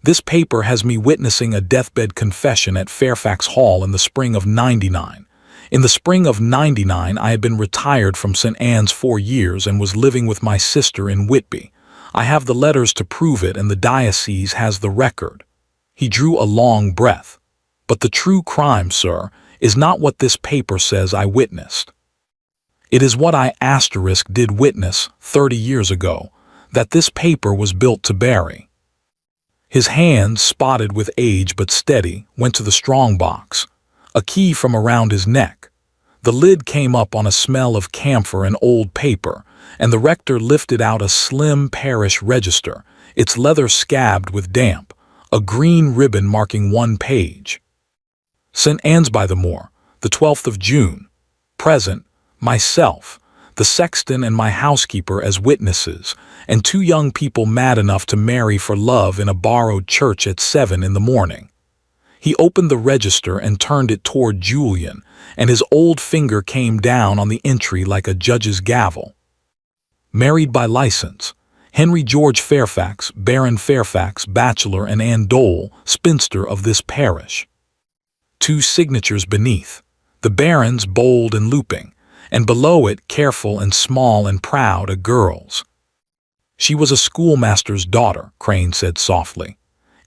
This paper has me witnessing a deathbed confession at Fairfax Hall in the spring of '99. In the spring of '99 I had been retired from St. Anne's 4 years and was living with my sister in Whitby. I have the letters to prove it, and the diocese has the record." He drew a long breath. "But the true crime, sir, is not what this paper says I witnessed. It is what I did witness 30 years ago, that this paper was built to bury." His hand, spotted with age but steady, went to the strong box, a key from around his neck. The lid came up on a smell of camphor and old paper, and the rector lifted out a slim parish register, its leather scabbed with damp, a green ribbon marking one page. "St. Anne's-by-the-Moor, the 12th of June. Present, myself, the sexton and my housekeeper as witnesses, and 2 young people mad enough to marry for love in a borrowed church at 7 in the morning." He opened the register and turned it toward Julian, and his old finger came down on the entry like a judge's gavel. "Married by license, Henry George Fairfax, Baron Fairfax, bachelor, and Anne Dole, spinster of this parish." 2 signatures beneath, the Baron's bold and looping, and below it, careful and small and proud, a girl's. "She was a schoolmaster's daughter," Crane said softly.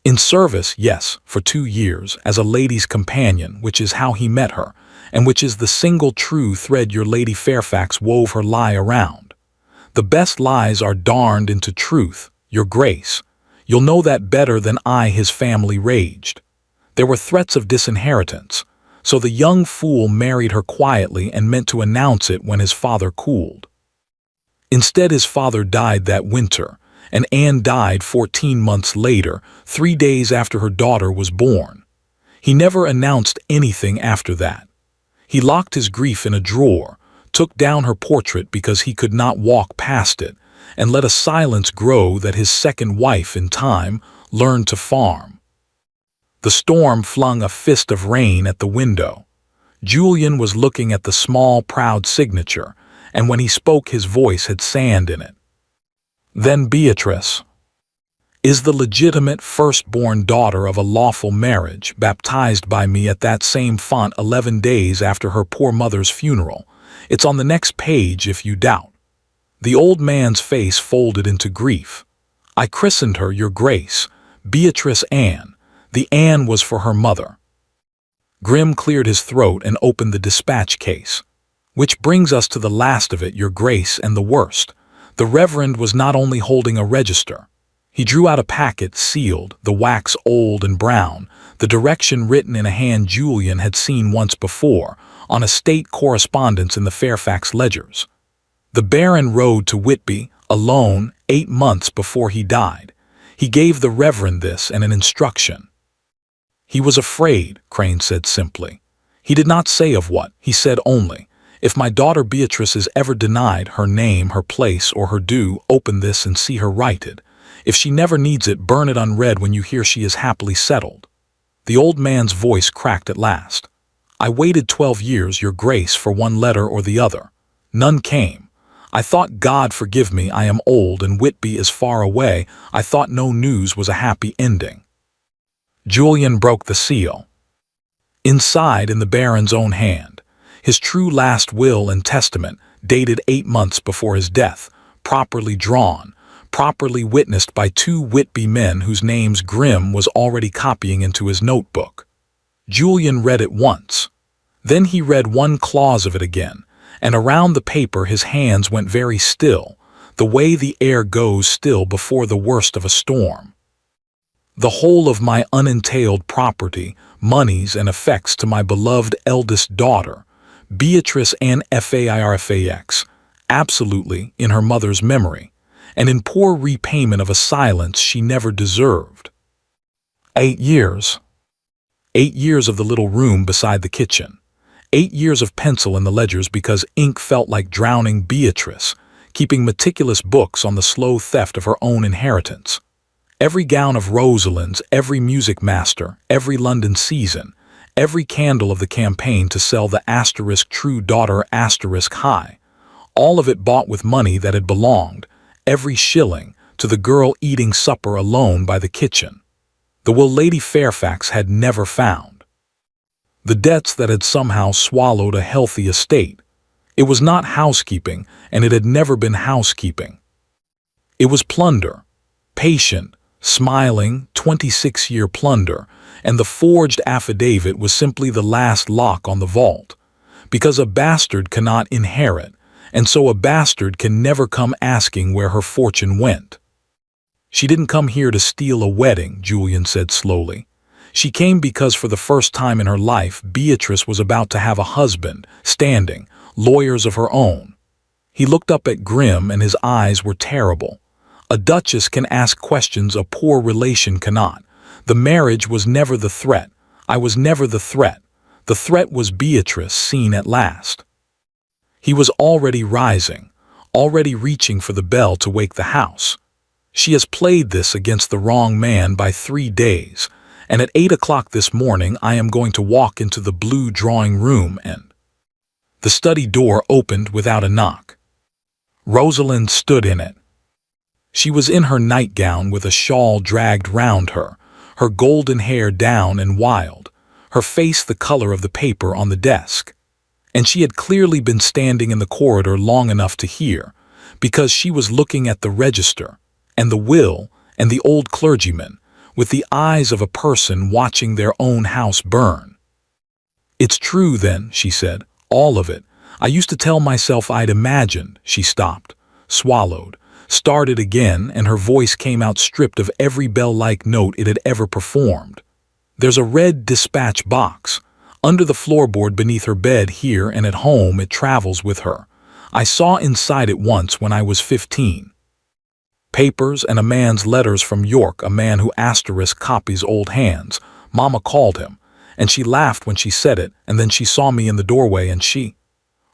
"In service, yes, for 2 years, as a lady's companion, which is how he met her, and which is the single true thread your Lady Fairfax wove her lie around. The best lies are darned into truth, Your Grace. You'll know that better than I." His family raged. There were threats of disinheritance, so the young fool married her quietly and meant to announce it when his father cooled. Instead, his father died that winter, and Anne died 14 months later, 3 days after her daughter was born. He never announced anything after that. He locked his grief in a drawer, took down her portrait because he could not walk past it, and let a silence grow that his second wife, in time, learned to farm. The storm flung a fist of rain at the window. Julian was looking at the small, proud signature, and when he spoke his voice had sand in it. "Then Beatrice is the legitimate firstborn daughter of a lawful marriage, baptized by me at that same font 11 days after her poor mother's funeral. It's on the next page if you doubt." The old man's face folded into grief. "I christened her, Your Grace, Beatrice Anne. The Anne was for her mother." Grim cleared his throat and opened the dispatch case. "Which brings us to the last of it, Your Grace, and the worst. The Reverend was not only holding a register. He drew out a packet, sealed, the wax old and brown, the direction written in a hand Julian had seen once before, on a state correspondence in the Fairfax ledgers. The Baron rode to Whitby, alone, 8 months before he died. He gave the Reverend this and an instruction. "He was afraid," Crane said simply. "He did not say of what, he said only, 'If my daughter Beatrice is ever denied her name, her place, or her due, open this and see her righted. If she never needs it, burn it unread when you hear she is happily settled." The old man's voice cracked at last. "I waited 12 years, your grace, for one letter or the other. None came. I thought, God forgive me, I am old and Whitby is far away. I thought no news was a happy ending." Julian broke the seal. Inside, in the Baron's own hand, his true last will and testament, dated 8 months before his death, properly drawn, properly witnessed by 2 Whitby men whose names Grimm was already copying into his notebook. Julian read it once. Then he read one clause of it again, and around the paper his hands went very still, the way the air goes still before the worst of a storm. "The whole of my unentailed property, moneys and effects to my beloved eldest daughter, Beatrice Anne Fairfax, absolutely in her mother's memory, and in poor repayment of a silence she never deserved." 8 years. 8 years of the little room beside the kitchen. 8 years of pencil in the ledgers because ink felt like drowning Beatrice, keeping meticulous books on the slow theft of her own inheritance. Every gown of Rosalind's, every music master, every London season, every candle of the campaign to sell the true daughter high, all of it bought with money that had belonged, every shilling, to the girl eating supper alone by the kitchen. The will Lady Fairfax had never found. The debts that had somehow swallowed a healthy estate. It was not housekeeping, and it had never been housekeeping. It was plunder, patient, smiling, 26-year plunder, and the forged affidavit was simply the last lock on the vault. Because a bastard cannot inherit, and so a bastard can never come asking where her fortune went. "She didn't come here to steal a wedding," Julian said slowly. "She came because for the first time in her life Beatrice was about to have a husband, standing, lawyers of her own." He looked up at Grimm and his eyes were terrible. "A duchess can ask questions a poor relation cannot. The marriage was never the threat. I was never the threat. The threat was Beatrice seen at last." He was already rising, already reaching for the bell to wake the house. "She has played this against the wrong man by 3 days. And at 8 o'clock this morning I am going to walk into the blue drawing room and—" The study door opened without a knock. Rosalind stood in it. She was in her nightgown with a shawl dragged round her, her golden hair down and wild, her face the color of the paper on the desk. And she had clearly been standing in the corridor long enough to hear, because she was looking at the register, and the will, and the old clergyman, with the eyes of a person watching their own house burn. "It's true then," she said, "all of it. I used to tell myself I'd imagined." She stopped, swallowed, started again, and her voice came out stripped of every bell-like note it had ever performed. "There's a red dispatch box, under the floorboard beneath her bed here, and at home it travels with her. I saw inside it once when I was 15. Papers and a man's letters from York, a man who copies old hands, Mama called him, and she laughed when she said it, and then she saw me in the doorway and she—"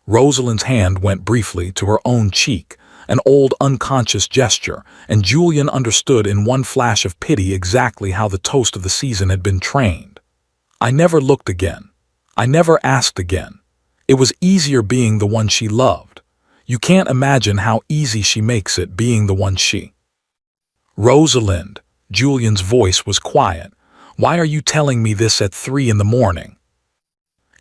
Rosalind's hand went briefly to her own cheek, an old unconscious gesture, and Julian understood in one flash of pity exactly how the toast of the season had been trained. "I never looked again. I never asked again. It was easier being the one she loved. You can't imagine how easy she makes it being the one she—" "Rosalind," Julian's voice was quiet, "why are you telling me this at 3 in the morning?"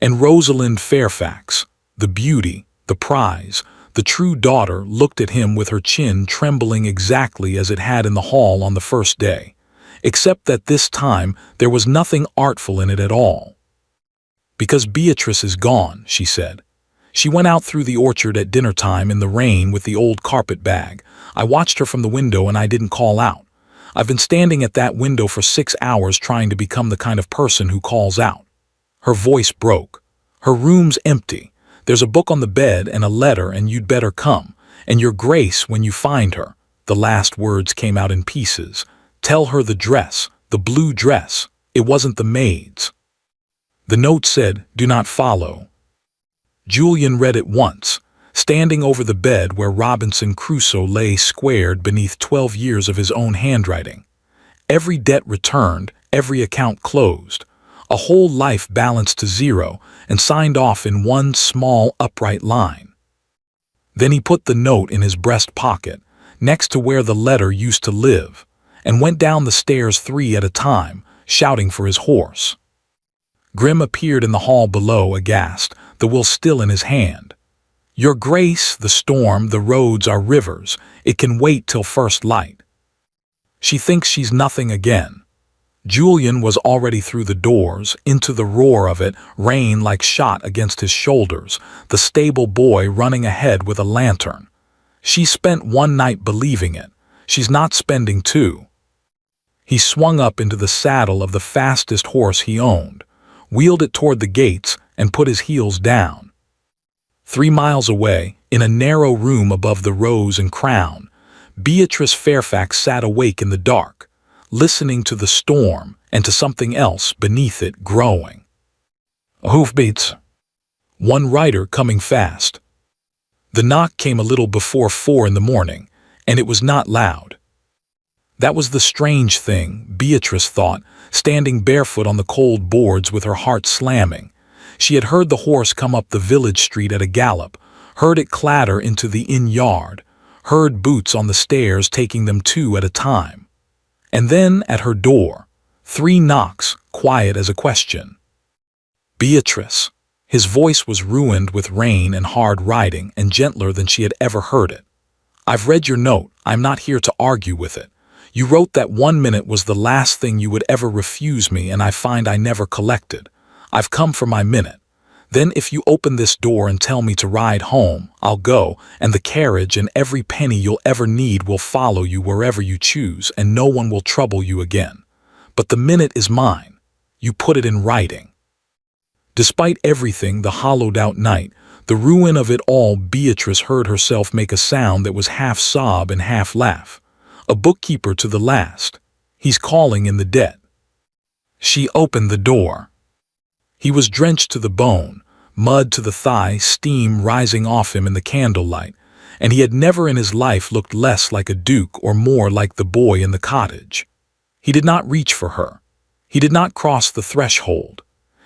And Rosalind Fairfax, the beauty, the prize, the true daughter, looked at him with her chin trembling exactly as it had in the hall on the first day, except that this time there was nothing artful in it at all. "Because Beatrice is gone," she said. "She went out through the orchard at dinner time in the rain with the old carpet bag. I watched her from the window and I didn't call out. I've been standing at that window for 6 hours trying to become the kind of person who calls out." Her voice broke. "Her room's empty. There's a book on the bed and a letter, and you'd better come. And your grace, when you find her—" The last words came out in pieces. "Tell her the dress, the blue dress. It wasn't the maid's." The note said, "Do not follow." Julian read it once, standing over the bed where Robinson Crusoe lay squared beneath 12 years of his own handwriting. Every debt returned, every account closed, a whole life balanced to zero and signed off in one small upright line. Then he put the note in his breast pocket, next to where the letter used to live, and went down the stairs 3 at a time, shouting for his horse. Grim appeared in the hall below, aghast, the will still in his hand. "Your Grace, the storm, the roads are rivers, it can wait till first light." She thinks she's nothing again. Julian was already through the doors, into the roar of it, rain like shot against his shoulders, the stable boy running ahead with a lantern. She spent one night believing it. She's not spending two. He swung up into the saddle of the fastest horse he owned, wheeled it toward the gates, and put his heels down. 3 miles away, in a narrow room above the Rose and Crown, Beatrice Fairfax sat awake in the dark, listening to the storm and to something else beneath it growing. Hoofbeats. One rider coming fast. The knock came a little before 4 in the morning, and it was not loud. That was the strange thing, Beatrice thought, standing barefoot on the cold boards with her heart slamming. She had heard the horse come up the village street at a gallop, heard it clatter into the inn yard, heard boots on the stairs taking them 2 at a time. And then, at her door, 3 knocks, quiet as a question. Beatrice. His voice was ruined with rain and hard riding and gentler than she had ever heard it. "I've read your note. I'm not here to argue with it. You wrote that 1 minute was the last thing you would ever refuse me, and I find I never collected. I've come for my minute. Then if you open this door and tell me to ride home, I'll go, and the carriage and every penny you'll ever need will follow you wherever you choose, and no one will trouble you again. But the minute is mine. You put it in writing." Despite everything, the hollowed-out night, the ruin of it all, Beatrice heard herself make a sound that was half sob and half laugh. A bookkeeper to the last. He's calling in the debt. She opened the door. He was drenched to the bone, mud to the thigh, steam rising off him in the candlelight, and he had never in his life looked less like a duke or more like the boy in the cottage. He did not reach for her. He did not cross the threshold.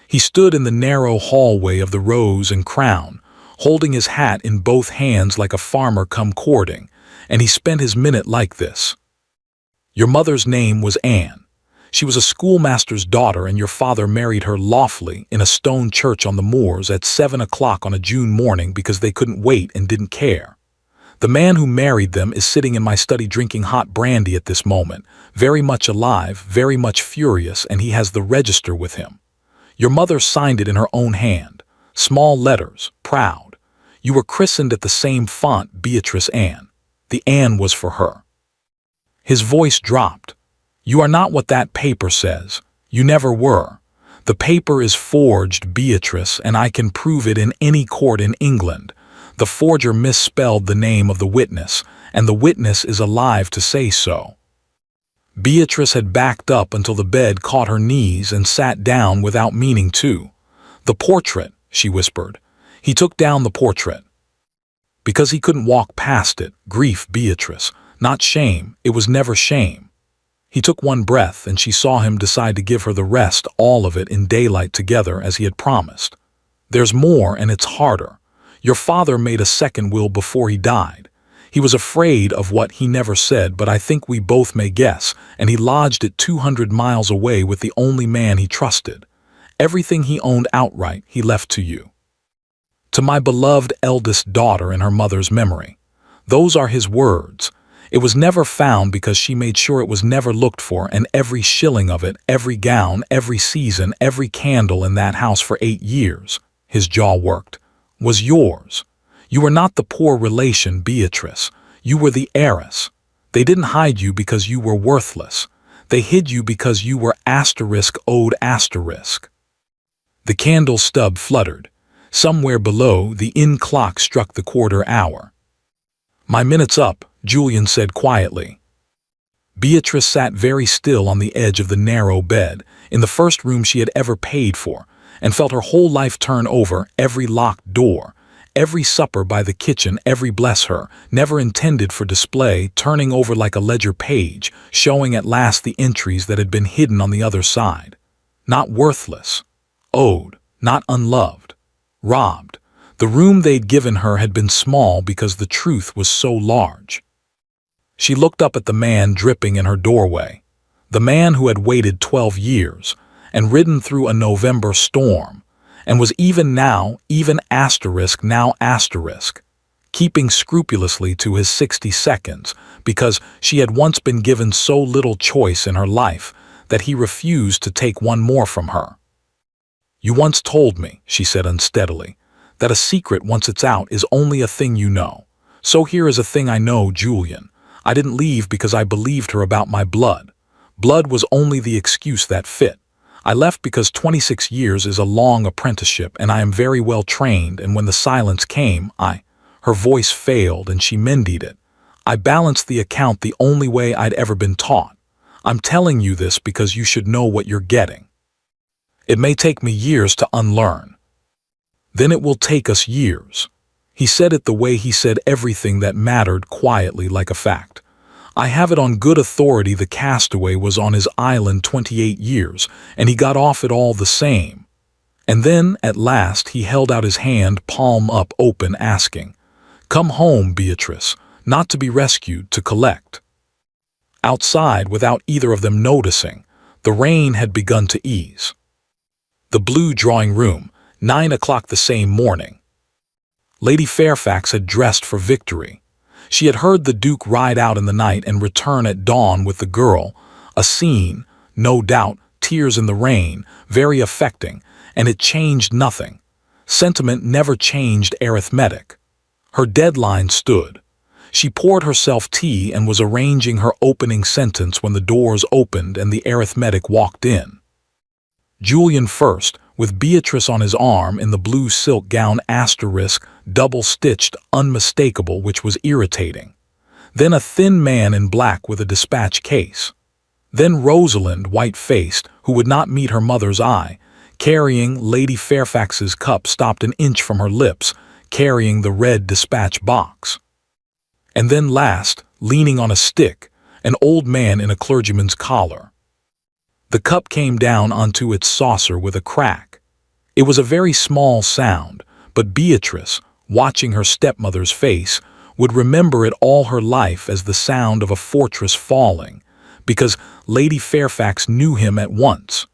He stood in the narrow hallway of the Rose and Crown, holding his hat in both hands like a farmer come courting, and he spent his minute like this. "Your mother's name was Anne. She was a schoolmaster's daughter, and your father married her lawfully in a stone church on the moors at 7 o'clock on a June morning because they couldn't wait and didn't care. The man who married them is sitting in my study drinking hot brandy at this moment, very much alive, very much furious, and he has the register with him. Your mother signed it in her own hand, small letters, proud. You were christened at the same font, Beatrice Anne. The Anne was for her." His voice dropped. "You are not what that paper says. You never were. The paper is forged, Beatrice, and I can prove it in any court in England. The forger misspelled the name of the witness, and the witness is alive to say so." Beatrice had backed up until the bed caught her knees and sat down without meaning to. "The portrait," she whispered. He took down the portrait. Because he couldn't walk past it, grief, Beatrice, not shame, it was never shame. He took one breath, and she saw him decide to give her the rest, all of it in daylight together as he had promised. "There's more, and it's harder. Your father made a second will before he died. He was afraid of what he never said, but I think we both may guess, and he lodged it 200 miles away with the only man he trusted. Everything he owned outright he left to you. To my beloved eldest daughter in her mother's memory. Those are his words. It was never found because she made sure it was never looked for, and every shilling of it, every gown, every season, every candle in that house for 8 years, his jaw worked, was yours. You were not the poor relation, Beatrice. You were the heiress. They didn't hide you because you were worthless. They hid you because you were *owed*. The candle stub fluttered. Somewhere below, the inn clock struck the quarter hour. "My minute's up," Julian said quietly. Beatrice sat very still on the edge of the narrow bed, in the first room she had ever paid for, and felt her whole life turn over, every locked door, every supper by the kitchen, every bless her, never intended for display, turning over like a ledger page, showing at last the entries that had been hidden on the other side. Not worthless, owed, not unloved, robbed. The room they'd given her had been small because the truth was so large. She looked up at the man dripping in her doorway, the man who had waited 12 years and ridden through a November storm, and was even now, keeping scrupulously to his 60 seconds because she had once been given so little choice in her life that he refused to take one more from her. "You once told me," she said unsteadily, "that a secret, once it's out, is only a thing you know. So here is a thing I know, Julian. I didn't leave because I believed her about my blood. Blood was only the excuse that fit. I left because 26 years is a long apprenticeship and I am very well trained, and when the silence came, her voice failed and she mended it. I balanced the account the only way I'd ever been taught. I'm telling you this because you should know what you're getting. It may take me years to unlearn. Then it will take us years." He said it the way he said everything that mattered, quietly, like a fact. "I have it on good authority the castaway was on his island 28 years, and he got off it all the same." And then, at last, he held out his hand, palm up, open, asking, "Come home, Beatrice, not to be rescued, to collect." Outside, without either of them noticing, the rain had begun to ease. The blue drawing room, 9 o'clock the same morning. Lady Fairfax had dressed for victory. She had heard the Duke ride out in the night and return at dawn with the girl, a scene, no doubt, tears in the rain, very affecting, and it changed nothing. Sentiment never changed arithmetic. Her deadline stood. She poured herself tea and was arranging her opening sentence when the doors opened and the arithmetic walked in. Julian first, with Beatrice on his arm in the blue silk gown, double-stitched, unmistakable, which was irritating. Then a thin man in black with a dispatch case. Then Rosalind, white-faced, who would not meet her mother's eye, carrying Lady Fairfax's cup stopped an inch from her lips, carrying the red dispatch box. And then last, leaning on a stick, an old man in a clergyman's collar. The cup came down onto its saucer with a crack. It was a very small sound, but Beatrice, watching her stepmother's face, would remember it all her life as the sound of a fortress falling, because Lady Fairfax knew him at once.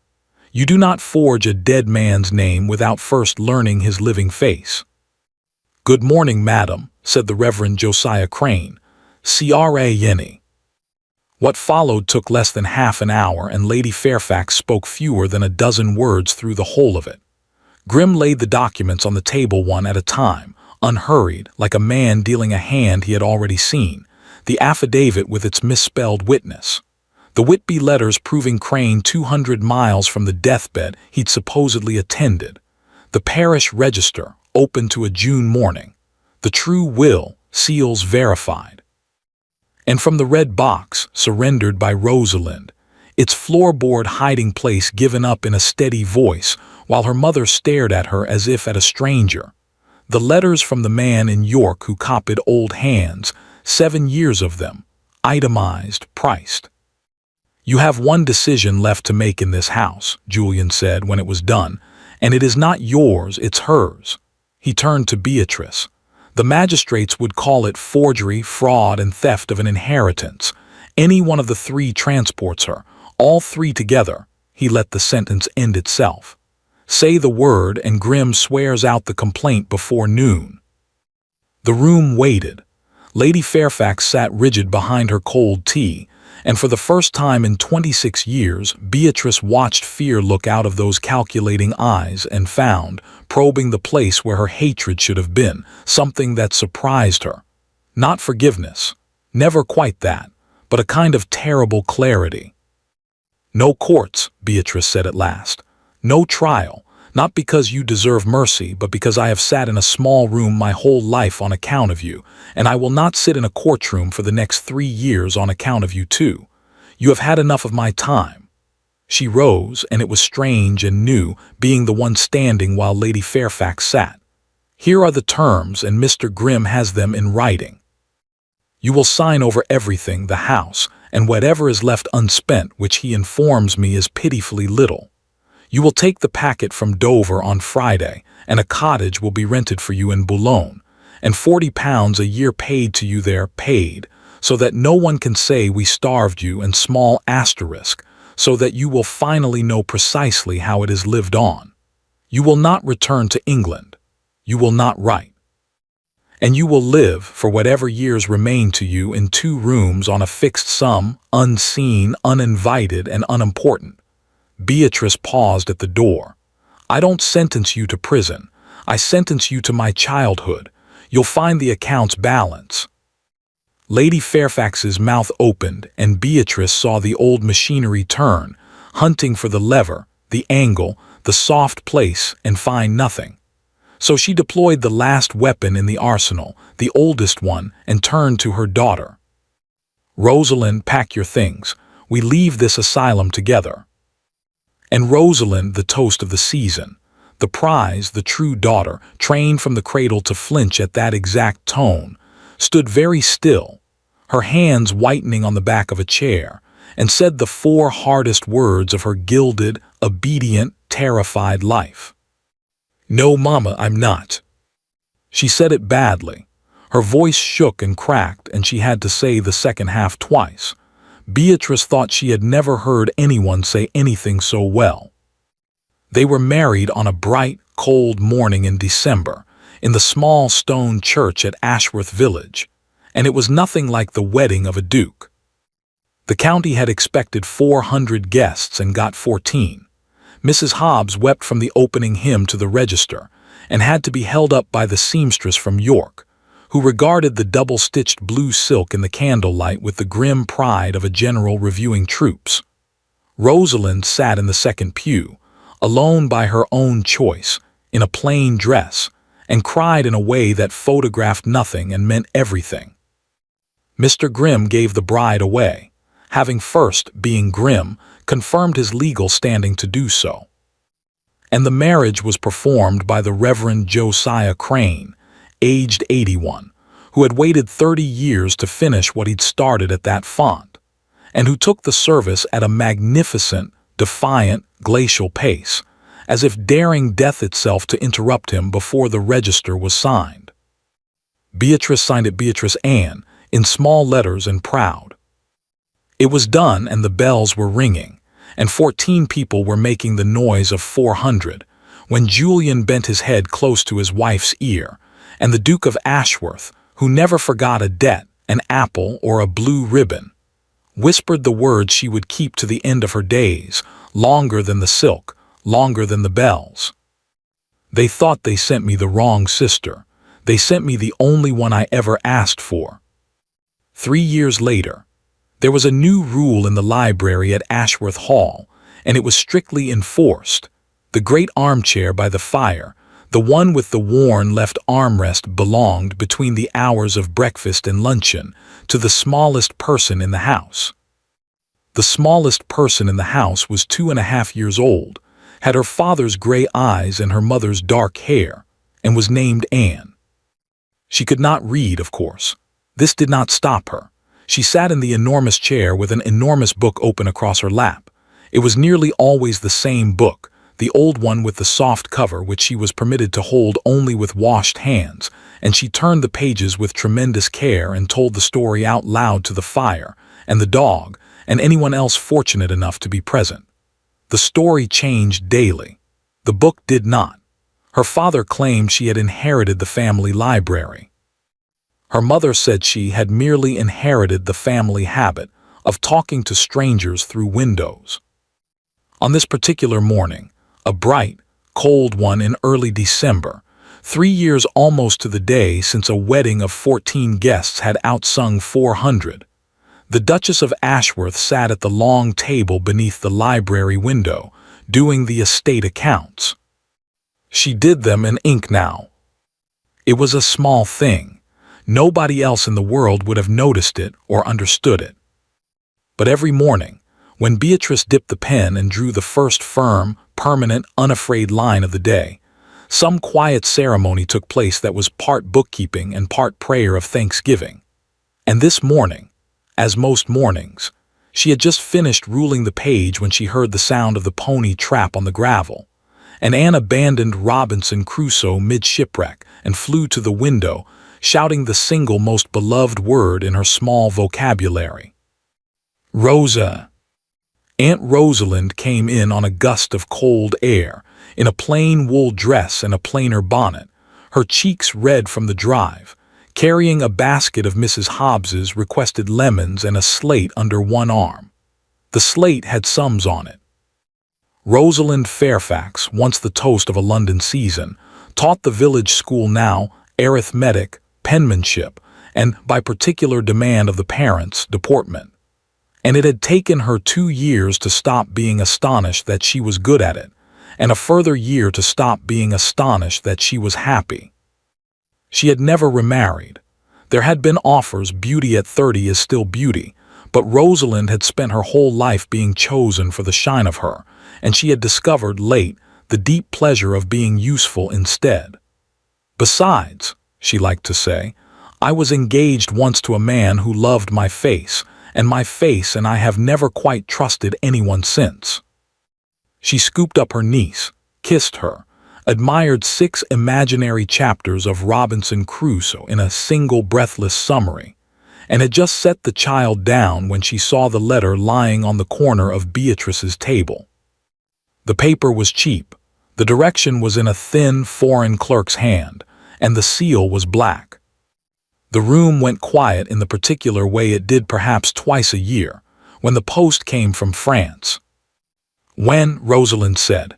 You do not forge a dead man's name without first learning his living face. "Good morning, madam," said the Reverend Josiah Crane, C.R.A.N.E. What followed took less than half an hour, and Lady Fairfax spoke fewer than a dozen words through the whole of it. Grim laid the documents on the table one at a time, unhurried, like a man dealing a hand he had already seen, the affidavit with its misspelled witness. The Whitby letters proving Crane 200 miles from the deathbed he'd supposedly attended. The parish register, open to a June morning. The true will, seals verified. And from the red box, surrendered by Rosalind, its floorboard hiding place given up in a steady voice, while her mother stared at her as if at a stranger. The letters from the man in York who copied old hands, 7 years of them, itemized, priced. "You have one decision left to make in this house," Julian said when it was done, "and it is not yours, it's hers." He turned to Beatrice. "The magistrates would call it forgery, fraud, and theft of an inheritance. Any one of the three transports her, all three together." He let the sentence end itself. "Say the word, and Grim swears out the complaint before noon." The room waited. Lady Fairfax sat rigid behind her cold tea, and for the first time in 26 years, Beatrice watched fear look out of those calculating eyes and found, probing the place where her hatred should have been, something that surprised her. Not forgiveness, never quite that, but a kind of terrible clarity. "No courts," Beatrice said at last. "No trial, not because you deserve mercy, but because I have sat in a small room my whole life on account of you, and I will not sit in a courtroom for the next 3 years on account of you too. You have had enough of my time." She rose, and it was strange and new, being the one standing while Lady Fairfax sat. Here are the terms, and Mr. Grimm has them in writing. You will sign over everything, the house, and whatever is left unspent, which he informs me is pitifully little. You will take the packet from Dover on Friday, and a cottage will be rented for you in Boulogne, and £40 a year paid to you there, paid, so that no one can say we starved you, and small asterisk, so that you will finally know precisely how it is lived on. You will not return to England. You will not write. And you will live, for whatever years remain to you, in 2 rooms on a fixed sum, unseen, uninvited, and unimportant. Beatrice paused at the door. I don't sentence you to prison. I sentence you to my childhood. You'll find the accounts balance. Lady Fairfax's mouth opened, and Beatrice saw the old machinery turn, hunting for the lever, the angle, the soft place, and find nothing. So she deployed the last weapon in the arsenal, the oldest one, and turned to her daughter. Rosalind, pack your things. We leave this asylum together. And Rosalind, the toast of the season, the prize, the true daughter, trained from the cradle to flinch at that exact tone, stood very still, her hands whitening on the back of a chair, and said the 4 hardest words of her gilded, obedient, terrified life. No, Mama, I'm not. She said it badly. Her voice shook and cracked, and she had to say the second half twice. Beatrice thought she had never heard anyone say anything so well. They were married on a bright, cold morning in December, in the small stone church at Ashworth Village, and it was nothing like the wedding of a duke. The county had expected 400 guests and got 14. Mrs. Hobbs wept from the opening hymn to the register, and had to be held up by the seamstress from York, who regarded the double-stitched blue silk in the candlelight with the grim pride of a general reviewing troops. Rosalind sat in the second pew, alone by her own choice, in a plain dress, and cried in a way that photographed nothing and meant everything. Mr. Grimm gave the bride away, having first, being Grimm, confirmed his legal standing to do so. And the marriage was performed by the Reverend Josiah Crane, aged 81, who had waited 30 years to finish what he'd started at that font, and who took the service at a magnificent, defiant, glacial pace, as if daring death itself to interrupt him before the register was signed. Beatrice signed it Beatrice Anne, in small letters and proud. It was done, and the bells were ringing, and 14 people were making the noise of 400, when Julian bent his head close to his wife's ear, and the Duke of Ashworth, who never forgot a debt, an apple, or a blue ribbon, whispered the words she would keep to the end of her days, longer than the silk, longer than the bells. They thought they sent me the wrong sister. They sent me the only one I ever asked for. 3 years later, there was a new rule in the library at Ashworth Hall, and it was strictly enforced. The great armchair by the fire, the one with the worn left armrest, belonged, between the hours of breakfast and luncheon, to the smallest person in the house. The smallest person in the house was 2.5 years old, had her father's gray eyes and her mother's dark hair, and was named Anne. She could not read, of course. This did not stop her. She sat in the enormous chair with an enormous book open across her lap. It was nearly always the same book, the old one with the soft cover, which she was permitted to hold only with washed hands, and she turned the pages with tremendous care and told the story out loud to the fire, and the dog, and anyone else fortunate enough to be present. The story changed daily. The book did not. Her father claimed she had inherited the family library. Her mother said she had merely inherited the family habit of talking to strangers through windows. On this particular morning, a bright, cold one in early December, 3 years almost to the day since a wedding of 14 guests had outsung 400, the Duchess of Ashworth sat at the long table beneath the library window, doing the estate accounts. She did them in ink now. It was a small thing. Nobody else in the world would have noticed it or understood it. But every morning, when Beatrice dipped the pen and drew the first firm, permanent, unafraid line of the day, Some quiet ceremony took place that was part bookkeeping and part prayer of thanksgiving. And this morning, as most mornings, she had just finished ruling the page when she heard the sound of the pony trap on the gravel. And Anne abandoned Robinson Crusoe mid-shipwreck and flew to the window, shouting the single most beloved word in her small vocabulary. Rosa. Aunt Rosalind came in on a gust of cold air, in a plain wool dress and a plainer bonnet, her cheeks red from the drive, carrying a basket of Mrs. Hobbs's requested lemons and a slate under one arm. The slate had sums on it. Rosalind Fairfax, once the toast of a London season, taught the village school now arithmetic, penmanship, and, by particular demand of the parents, deportment. And it had taken her 2 years to stop being astonished that she was good at it, and a further year to stop being astonished that she was happy. She had never remarried. There had been offers. Beauty at 30 is still beauty, but Rosalind had spent her whole life being chosen for the shine of her, and she had discovered late the deep pleasure of being useful instead. Besides, she liked to say, I was engaged once to a man who loved my face, and I have never quite trusted anyone since. She scooped up her niece, kissed her, admired 6 imaginary chapters of Robinson Crusoe in a single breathless summary, and had just set the child down when she saw the letter lying on the corner of Beatrice's table. The paper was cheap, the direction was in a thin foreign clerk's hand, and the seal was black. The room went quiet in the particular way it did perhaps twice a year, when the post came from France. When, Rosalind said.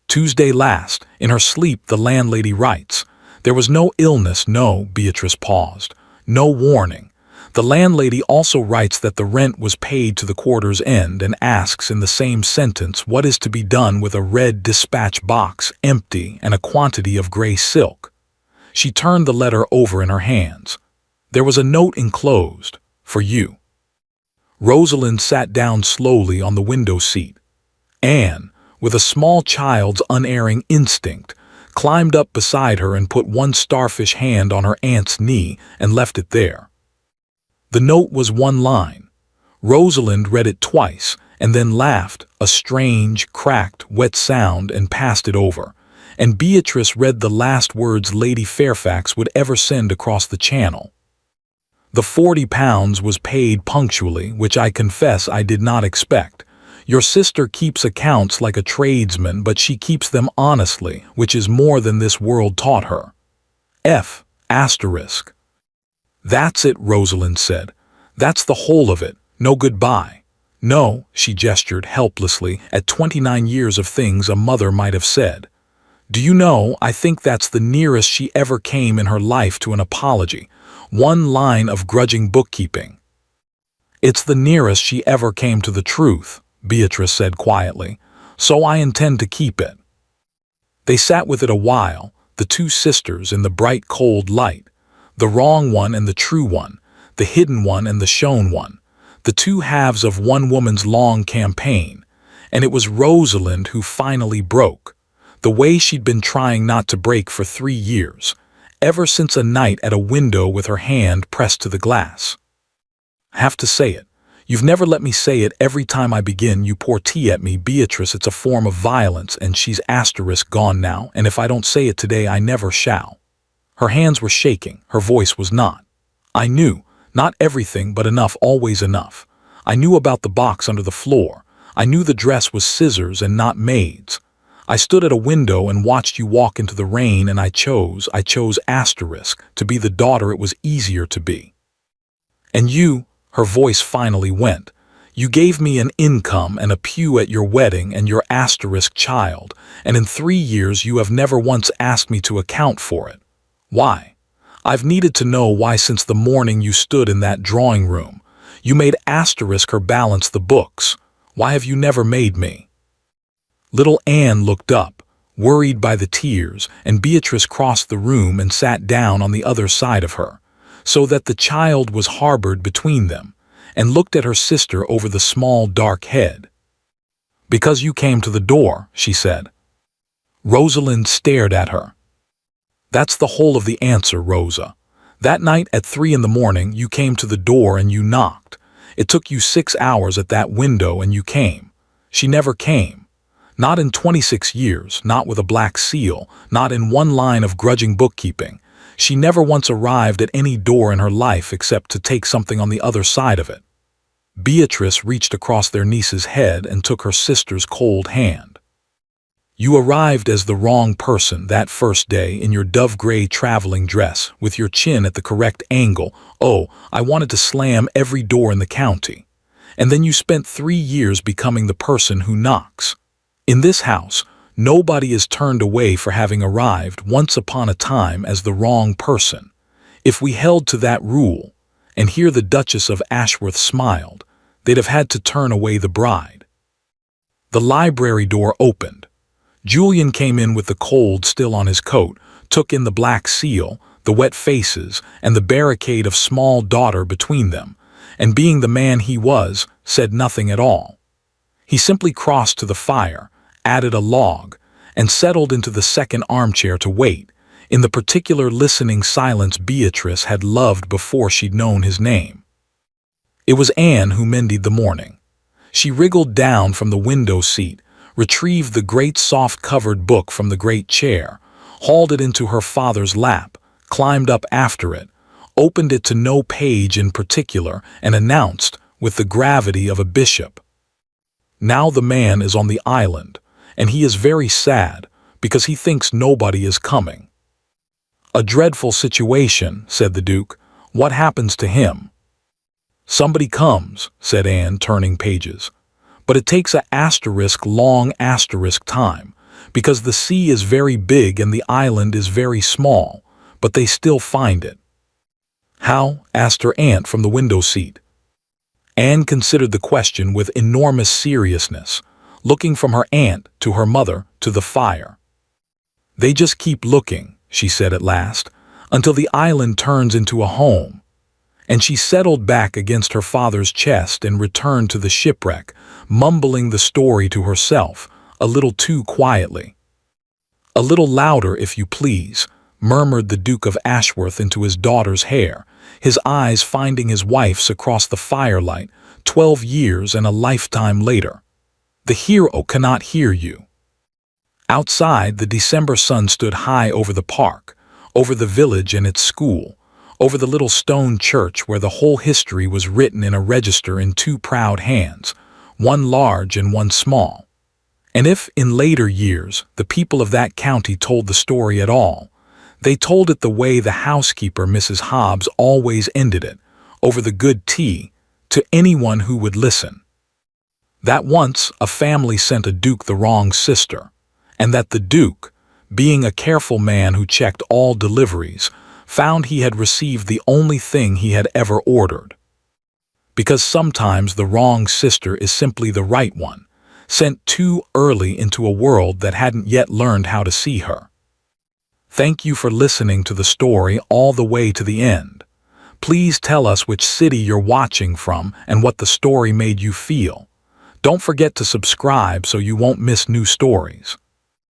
Tuesday last, in her sleep the landlady writes. There was no illness, no, Beatrice paused, no warning. The landlady also writes that the rent was paid to the quarter's end and asks in the same sentence what is to be done with a red dispatch box, empty, and a quantity of gray silk. She turned the letter over in her hands. There was a note enclosed, for you. Rosalind sat down slowly on the window seat. Anne, with a small child's unerring instinct, climbed up beside her and put one starfish hand on her aunt's knee and left it there. The note was one line. Rosalind read it twice and then laughed, a strange, cracked, wet sound, and passed it over. And Beatrice read the last words Lady Fairfax would ever send across the channel. The £40 was paid punctually, which I confess I did not expect. Your sister keeps accounts like a tradesman, but she keeps them honestly, which is more than this world taught her. F***. That's it, Rosalind said. That's the whole of it. No goodbye. No, she gestured helplessly at 29 years of things a mother might have said. Do you know, I think that's the nearest she ever came in her life to an apology. One line of grudging bookkeeping. It's the nearest she ever came to the truth, Beatrice said quietly, so I intend to keep it. They sat with it a while, the 2 sisters in the bright cold light, the wrong one and the true one, the hidden one and the shown one, the 2 halves of one woman's long campaign, and it was Rosalind who finally broke. The way she'd been trying not to break for 3 years, ever since a night at a window with her hand pressed to the glass. I have to say it. You've never let me say it. Every time I begin, you pour tea at me. Beatrice, it's a form of violence, and she's gone now, and if I don't say it today, I never shall. Her hands were shaking, her voice was not. I knew, not everything, but enough, always *enough. I knew about the box under the floor. I knew the dress was scissors and not maids. I stood at a window and watched you walk into the rain, and I chose to be the daughter it was easier to be. And you, her voice finally went, you gave me an income and a pew at your wedding and your child, and in 3 years you have never once asked me to account for it. Why? I've needed to know why since the morning you stood in that drawing room. You made her balance the books. Why have you never made me? Little Anne looked up, worried by the tears, and Beatrice crossed the room and sat down on the other side of her, so that the child was harbored between them, and looked at her sister over the small dark head. Because you came to the door, she said. Rosalind stared at her. That's the whole of the answer, Rosa. That night at 3 in the morning, you came to the door and you knocked. It took you 6 hours at that window and you came. She never came. Not in 26 years, not with a black seal, not in one line of grudging bookkeeping. She never once arrived at any door in her life except to take something on the other side of it. Beatrice reached across their niece's head and took her sister's cold hand. You arrived as the wrong person that first day in your dove-gray traveling dress, with your chin at the correct angle. Oh, I wanted to slam every door in the county. And then you spent 3 years becoming the person who knocks. In this house, nobody is turned away for having arrived once upon a time as the wrong person. If we held to that rule, and here the Duchess of Ashworth smiled, they'd have had to turn away the bride. The library door opened. Julian came in with the cold still on his coat, took in the black seal, the wet faces, and the barricade of small daughter between them, and being the man he was, said nothing at all. He simply crossed to the fire, added a log, and settled into the second armchair to wait, in the particular listening silence Beatrice had loved before she'd known his name. It was Anne who mended the morning. She wriggled down from the window seat, retrieved the great soft-covered book from the great chair, hauled it into her father's lap, climbed up after it, opened it to no page in particular, and announced, with the gravity of a bishop, "Now the man is on the island, and he is very sad, because he thinks nobody is coming." "A dreadful situation," said the Duke. "What happens to him?" "Somebody comes," said Anne, turning pages. "But it takes long time, because the sea is very big and the island is very small, but they still find it." "How?" asked her aunt from the window seat. Anne considered the question with enormous seriousness, looking from her aunt to her mother to the fire. "They just keep looking," she said at last, "until the island turns into a home." And she settled back against her father's chest and returned to the shipwreck, mumbling the story to herself, a little too quietly. "A little louder, if you please," murmured the Duke of Ashworth into his daughter's hair, his eyes finding his wife's across the firelight, 12 years and a lifetime later. "The hero cannot hear you." Outside, the December sun stood high over the park, over the village and its school, over the little stone church where the whole history was written in a register in 2 proud hands, one large and one small. And if, in later years, the people of that county told the story at all, they told it the way the housekeeper, Mrs. Hobbs, always ended it, over the good tea, to anyone who would listen. That once a family sent a duke the wrong sister, and that the duke, being a careful man who checked all deliveries, found he had received the only thing he had ever ordered. Because sometimes the wrong sister is simply the right one, sent too early into a world that hadn't yet learned how to see her. Thank you for listening to the story all the way to the end. Please tell us which city you're watching from and what the story made you feel. Don't forget to subscribe so you won't miss new stories.